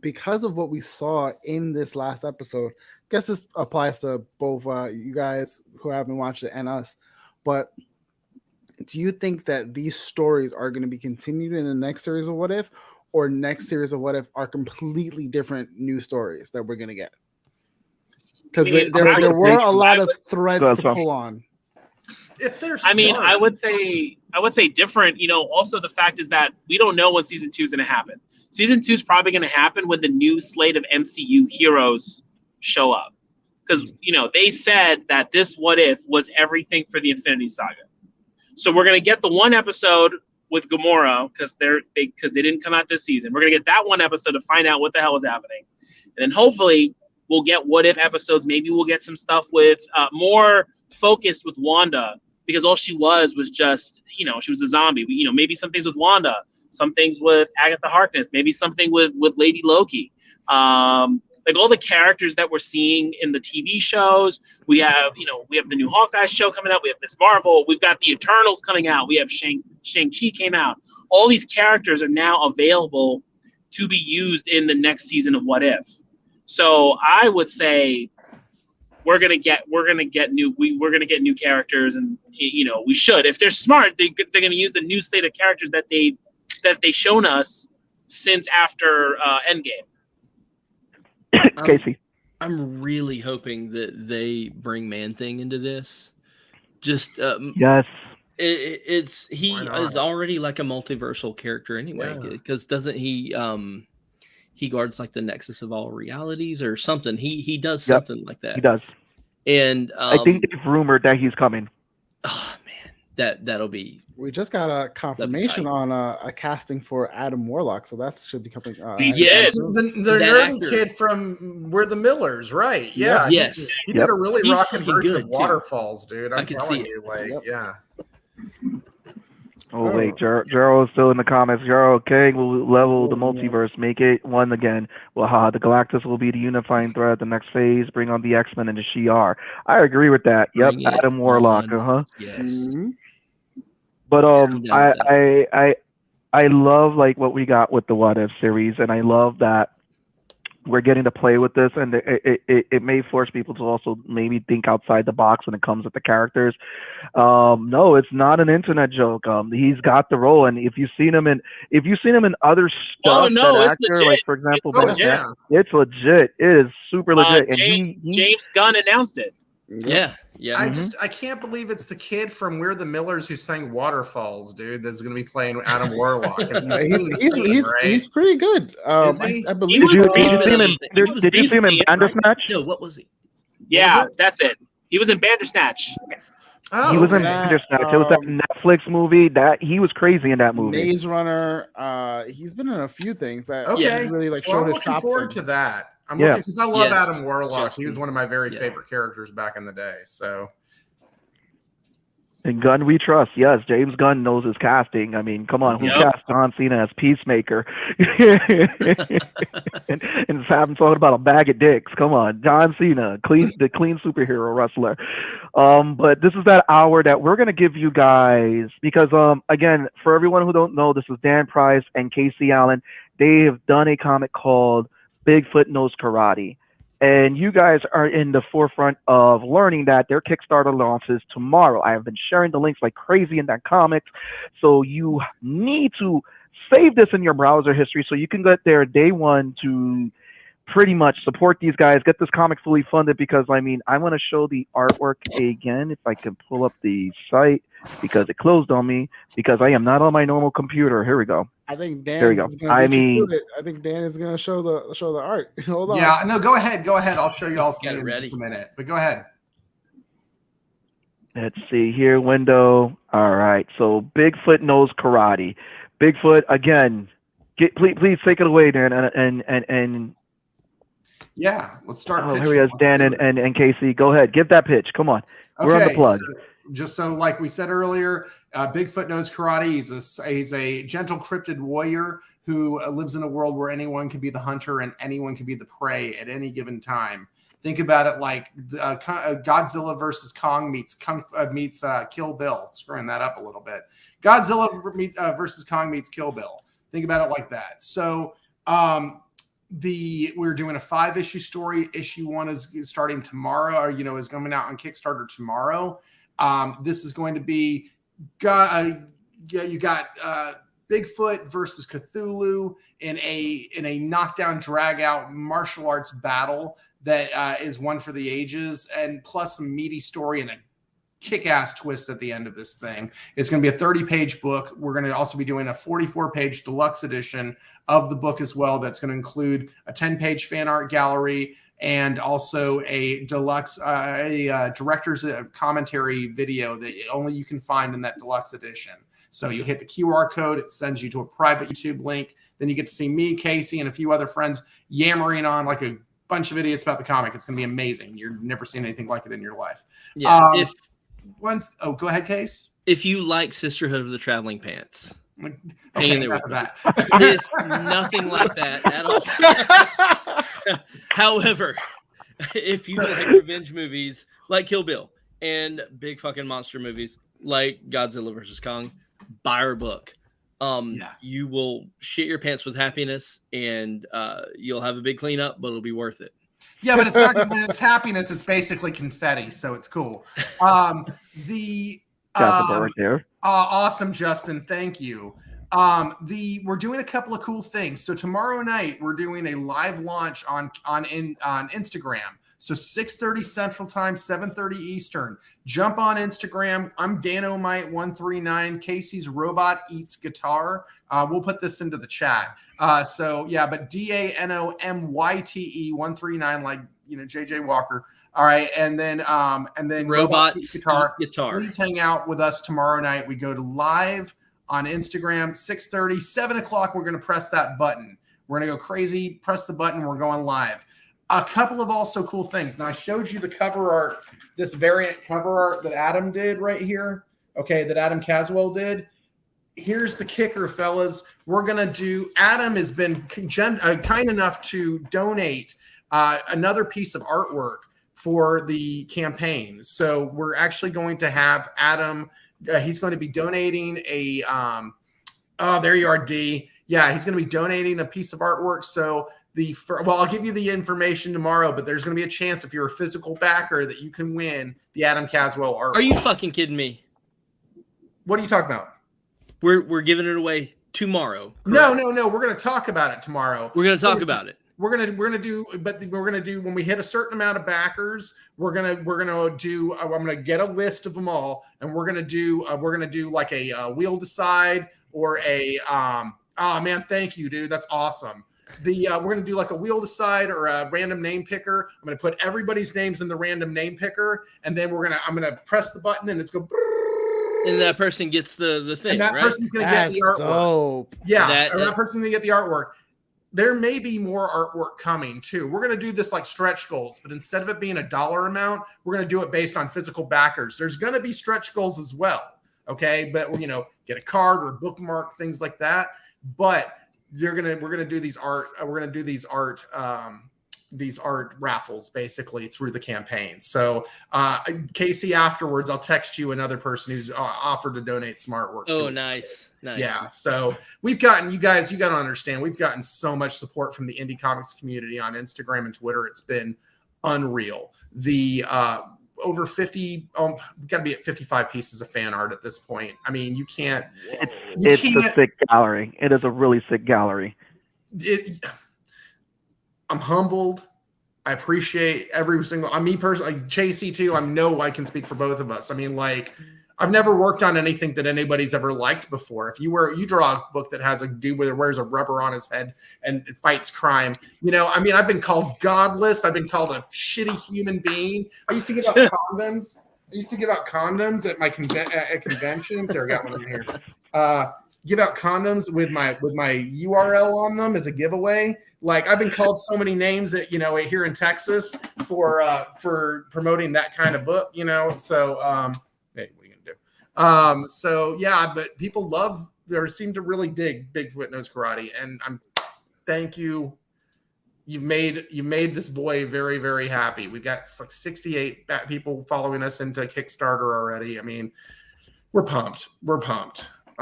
Because of what we saw in this last episode, I guess this applies to both you guys who haven't watched it and us, but do you think that these stories are going to be continued in the next series of What If, or next series of What If are completely different new stories that we're going to get? Because there were a lot of threads to pull on. If they're smart. I would say different. Also the fact is that we don't know when season 2 is going to happen. Season 2 is probably going to happen when the new slate of MCU heroes show up. Because, they said that this What If was everything for the Infinity Saga. So we're going to get the one episode with Gamora, because they didn't come out this season. We're going to get that one episode to find out what the hell is happening. And then hopefully we'll get What If episodes. Maybe we'll get some stuff with more focused with Wanda, because all she was just, she was a zombie. Maybe some things with Wanda, some things with Agatha Harkness, maybe something with Lady Loki. Like all the characters that we're seeing in the TV shows. We have the new Hawkeye show coming out. We have Miss Marvel. We've got the Eternals coming out. We have Shang-Chi came out. All these characters are now available to be used in the next season of What If. So I would say we're gonna get new characters, and we should, if they're smart, they're gonna use the new slate of characters that they've shown us since after Endgame. Casey, I'm really hoping that they bring Man-Thing into this. Just yes, he is already like a multiversal character anyway, because doesn't he? He guards like the nexus of all realities or something. He does something like that. He does. And I think they've rumored that he's coming. Oh man, that'll be. We just got a confirmation on a casting for Adam Warlock, so that should be coming. Yes, the nerdy kid from We're the Millers, right? Yeah, yes. He did a really rocking version of too. Waterfalls, dude. I can telling see you, yeah. Oh wait, Gerald is still in the comments. Gerald, Kang will level the multiverse, make it one again. Well, the Galactus will be the unifying thread. The next phase, bring on the X-Men and the Shi'ar. I agree with that. Yep, Adam Warlock. Yes. But I love like what we got with the What If series, and I love that we're getting to play with this, and it may force people to also maybe think outside the box when it comes with the characters. No, it's not an internet joke. He's got the role, and if you've seen him in other stuff, no, that it's actor, legit. like for example, It's Ben legit. Affleck, it's legit. It is super legit, and James Gunn announced it. Yeah. I can't believe it's the kid from We're the Millers who sang Waterfalls, dude. That's going to be playing Adam Warlock. He's pretty good. Is he? I believe. Did you see him in Bandersnatch? No, what was he? Yeah, that's it. He was in Bandersnatch. Oh, he was in Bandersnatch. It was that Netflix movie that he was crazy in that movie. Maze Runner. He's been in a few things that really like well, showed I'm his looking chops forward in. to that. I'm looking because I love Yes. Adam Warlock. Yes. He was one of my very favorite characters back in the day. So, And Gunn we trust. Yes, James Gunn knows his casting. I mean, come on, who cast John Cena as Peacemaker? and having talking about a bag of dicks. Come on, John Cena, the clean superhero wrestler. But this is that hour that we're gonna give you guys because again, for everyone who don't know, this is Dan Price and Casey Allen. They have done a comic called Bigfoot Knows Karate. And you guys are in the forefront of learning that their Kickstarter launches tomorrow. I have been sharing the links like crazy in that comics. So you need to save this in your browser history so you can get there day one to pretty much support these guys, get this comic fully funded because, I mean, I want to show the artwork again if I can pull up the site because it closed on me because I am not on my normal computer. Here we go. I think Dan. There we go. I think Dan is going to show the art. Hold on. Yeah, no, go ahead. I'll show you all in just a minute. But go ahead. Let's see here, window. All right. So Bigfoot Knows Karate. Bigfoot again. Please take it away, Dan, and yeah, let's start. Oh, here we go, Dan and Casey. Go ahead, give that pitch. Come on, we're on the plug. Just so, like we said earlier, Bigfoot Knows Karate. He's a gentle cryptid warrior who lives in a world where anyone can be the hunter and anyone can be the prey at any given time. Think about it like Godzilla versus Kong meets Kill Bill. Screwing that up a little bit. Godzilla versus Kong meets Kill Bill. Think about it like that. So we're doing a 5-issue story. Issue 1 is starting tomorrow, or is coming out on Kickstarter tomorrow. This is going to be you got Bigfoot versus Cthulhu in a knockdown drag out martial arts battle that is one for the ages, and plus some meaty story and a kick-ass twist at the end of this thing. It's going to be a 30-page book. We're going to also be doing a 44-page deluxe edition of the book as well. That's going to include a 10-page fan art gallery and also a deluxe, director's commentary video that only you can find in that deluxe edition. So you hit the QR code, it sends you to a private YouTube link. Then you get to see me, Casey, and a few other friends yammering on like a bunch of idiots about the comic. It's going to be amazing. You've never seen anything like it in your life. Yeah. Go ahead, Case. If you like Sisterhood of the Traveling Pants, okay, there with that. It's nothing like that at all. However, if you like revenge movies like Kill Bill and big fucking monster movies like Godzilla vs. Kong, buy our book. You will shit your pants with happiness, and you'll have a big cleanup, but it'll be worth it. Yeah, but it's not. When it's happiness, it's basically confetti, so it's cool. Got the bird there. Awesome, Justin. Thank you. We're doing a couple of cool things. So tomorrow night we're doing a live launch on Instagram. So 6:30 Central Time, 7:30 Eastern. Jump on Instagram. I'm Danomite139. Casey's Robot Eats Guitar. We'll put this into the chat. But DANOMYTE 139, like JJ Walker. All right, and then Robot Eats Guitar. Please hang out with us tomorrow night. We go to live on Instagram, 6:30, 7 o'clock. We're going to press that button. We're going to go crazy. Press the button. We're going live. A couple of also cool things. Now, I showed you the cover art, this variant cover art that Adam did right here. Okay, that Adam Caswell did. Here's the kicker, fellas. We're going to do, Adam has been kind enough to donate another piece of artwork for the campaign. So we're actually going to have Adam, he's going to be donating Oh, there you are, D. Yeah, he's going to be donating a piece of artwork. So I'll give you the information tomorrow, but there's going to be a chance if you're a physical backer that you can win the Adam Caswell artwork. Are you fucking kidding me? What are you talking about? We're giving it away tomorrow. Correct? No. We're going to talk about it tomorrow. We're going to talk about it. We're gonna do when we hit a certain amount of backers, I'm gonna get a list of them all, and we're gonna do like a wheel decide or a oh man, thank you, dude, that's awesome. We're gonna do like a wheel decide or a random name picker. I'm gonna put everybody's names in the random name picker, and then I'm gonna press the button and it's going. And that person gets the thing. And that right? person's gonna get the artwork. Dope. Yeah, that person's gonna get the artwork. There may be more artwork coming too. We're going to do this like stretch goals, but instead of it being a dollar amount, we're going to do it based on physical backers. There's going to be stretch goals as well. Okay. But get a card or a bookmark, things like that. But we're going to do these art raffles basically through the campaign. So Casey, afterwards, I'll text you another person who's offered to donate some artwork. Oh, nice. Yeah. So you got to understand, we've gotten so much support from the indie comics community on Instagram and Twitter. It's been unreal. The over 50, we've got to be at 55 pieces of fan art at this point. I mean, it's a sick gallery. It is a really sick gallery. I'm humbled. I appreciate every single. Me personally, like JC too. I can speak for both of us. I mean, like, I've never worked on anything that anybody's ever liked before. If you draw a book that has a dude that wears a rubber on his head and fights crime, I've been called godless. I've been called a shitty human being. I used to give out condoms at my at conventions. Here, I got one in here. Give out condoms with my URL on them as a giveaway. Like, I've been called so many names that, here in Texas for promoting that kind of book, so, hey, what are you going to do? So yeah, but people seem to really dig Bigfoot Knows Karate, and thank you. You've made this boy very, very happy. We've got like 68 people following us into Kickstarter already. I mean, we're pumped.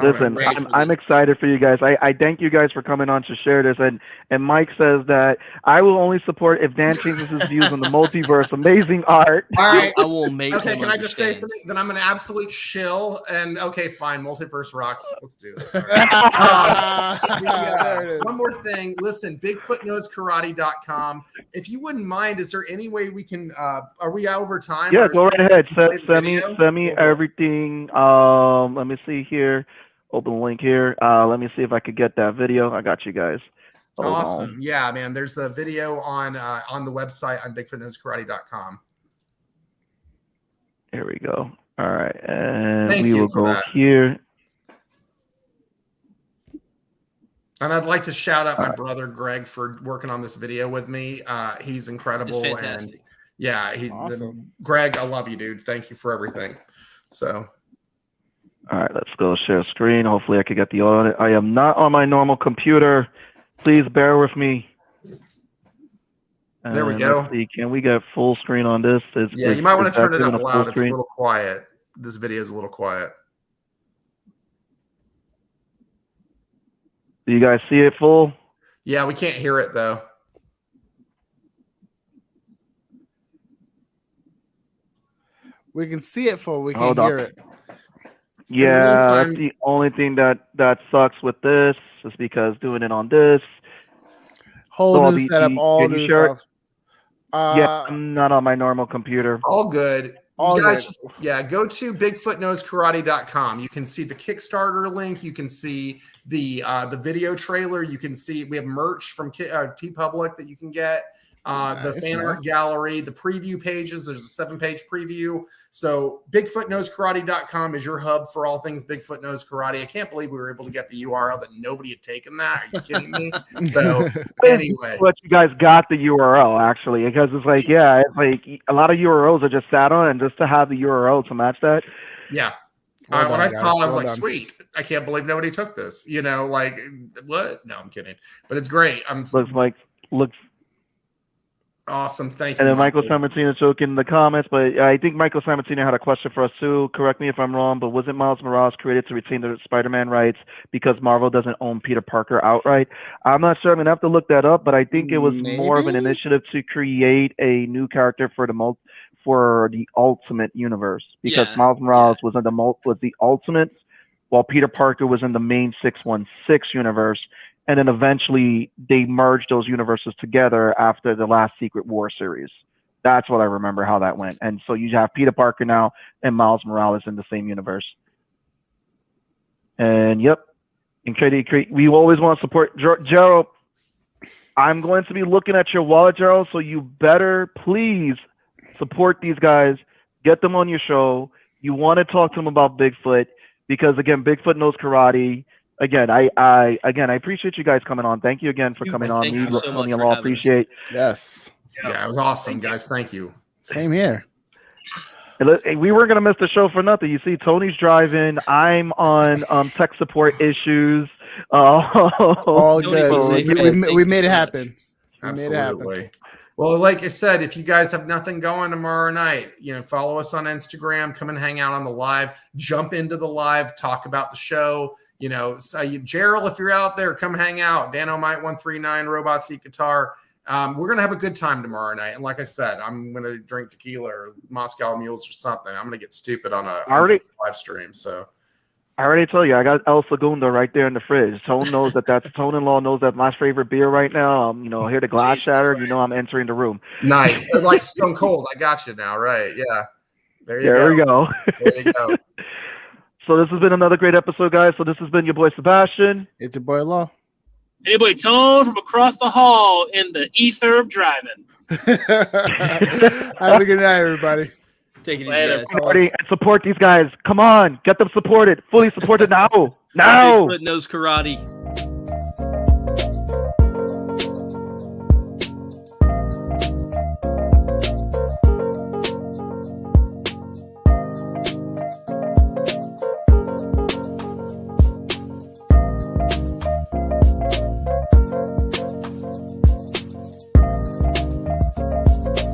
Listen, I'm excited for you guys. I thank you guys for coming on to share this. And Mike says that I will only support if Dan changes his views on the multiverse. Amazing art. All right. I will make. Okay, can I just say something? Then I'm an absolute shill. And okay, fine. Multiverse rocks. Let's do this. One more thing. Listen, BigfootKnowsKarate.com. If you wouldn't mind, is there any way we can? Are we over time? Yeah, go right ahead. Send me everything. Let me see here. Open the link here. Let me see if I could get that video. I got you guys. Hold awesome. on. Yeah, man. There's a video on the website on BigfootKnowsKarate.com. Here we go. All right. And Thank we you will for go that. here. And I'd like to shout out my brother Greg for working on this video with me. He's incredible. It's fantastic. And yeah, Awesome. Greg, I love you, dude. Thank you for everything. So All right, let's go share screen. Hopefully I could get the audio. I am not on my normal computer. Please bear with me. There we go. Let's see, can we get full screen on this? You might want to turn it up loud. It's a screen? little quiet. This video is a little quiet. Do you guys see it full? Yeah, we can't hear it though. We can see it full. We Hold can hear on. it. Yeah, meantime- that's the only thing that sucks with this is because doing it on this. Whole So new the- setup, all can you new share it? stuff. Yeah, I'm not on my normal computer. All good. All You guys good. go to BigfootKnowsKarate.com. You can see the Kickstarter link. You can see the video trailer. You can see we have merch from TeePublic that you can get. The Nice, fan art nice. gallery, the preview pages. There's a 7-page preview. So BigfootKnowsKarate.com is your hub for all things Bigfoot Knows Karate. I can't believe we were able to get the URL that nobody had taken that. Are you kidding me? So anyway. But you guys got the URL actually, because it's like, yeah, it's like a lot of URLs are just sat on, and just to have the URL to match that. Yeah. Well When done, I guys. saw it, I was Well like, done. sweet. I can't believe nobody took this. Like, what? No, I'm kidding. But it's great. Looks Awesome. Thank you. And then Michael Sammartino joking in the comments, but I think Michael Sammartino had a question for us too. Correct me if I'm wrong, but wasn't Miles Morales created to retain the Spider-Man rights because Marvel doesn't own Peter Parker outright? I'm not sure. I'm gonna have to look that up, but I think it was more of an initiative to create a new character for the Ultimate Universe because Miles Morales was the Ultimate, while Peter Parker was in the main 616 universe. And then eventually they merged those universes together after the last Secret War series. That's what I remember how that went. And so you have Peter Parker now and Miles Morales in the same universe. And yep, we always want to support Gerald. I'm going to be looking at your wallet, Gerald. So you better please support these guys. Get them on your show. You want to talk to them about Bigfoot because again, Bigfoot knows karate. Again, I appreciate you guys coming on. Thank you again for coming on. Thank you so much for having us. Yes. Yeah, it was awesome, guys. Thank you. Same here. We weren't gonna miss the show for nothing. You see, Tony's driving. I'm on tech support issues. All good. We made it happen. Absolutely. Well, like I said, if you guys have nothing going tomorrow night, follow us on Instagram. Come and hang out on the live. Jump into the live. Talk about the show. Gerald, if you're out there, come hang out. Danomite 139, Robots Eat Guitar. We're gonna have a good time tomorrow night. And like I said, I'm gonna drink tequila or Moscow Mules or something. I'm gonna get stupid on a live stream. So I already told you I got El Segundo right there in the fridge. Tone knows that's Tone-in-law knows that my favorite beer right now. I hear the glass shatter. I'm entering the room. Nice. It's like Stone Cold. I got you now. Right? Yeah. There we go. There you go. So this has been another great episode, guys. So this has been your boy Sebastian. It's your boy Law. Hey, boy Tone from across the hall in the ether of driving. Have a good night, everybody. Take it easy, guys. Support these guys. Come on, get them supported. Fully supported now. Now. Bigfoot knows karate.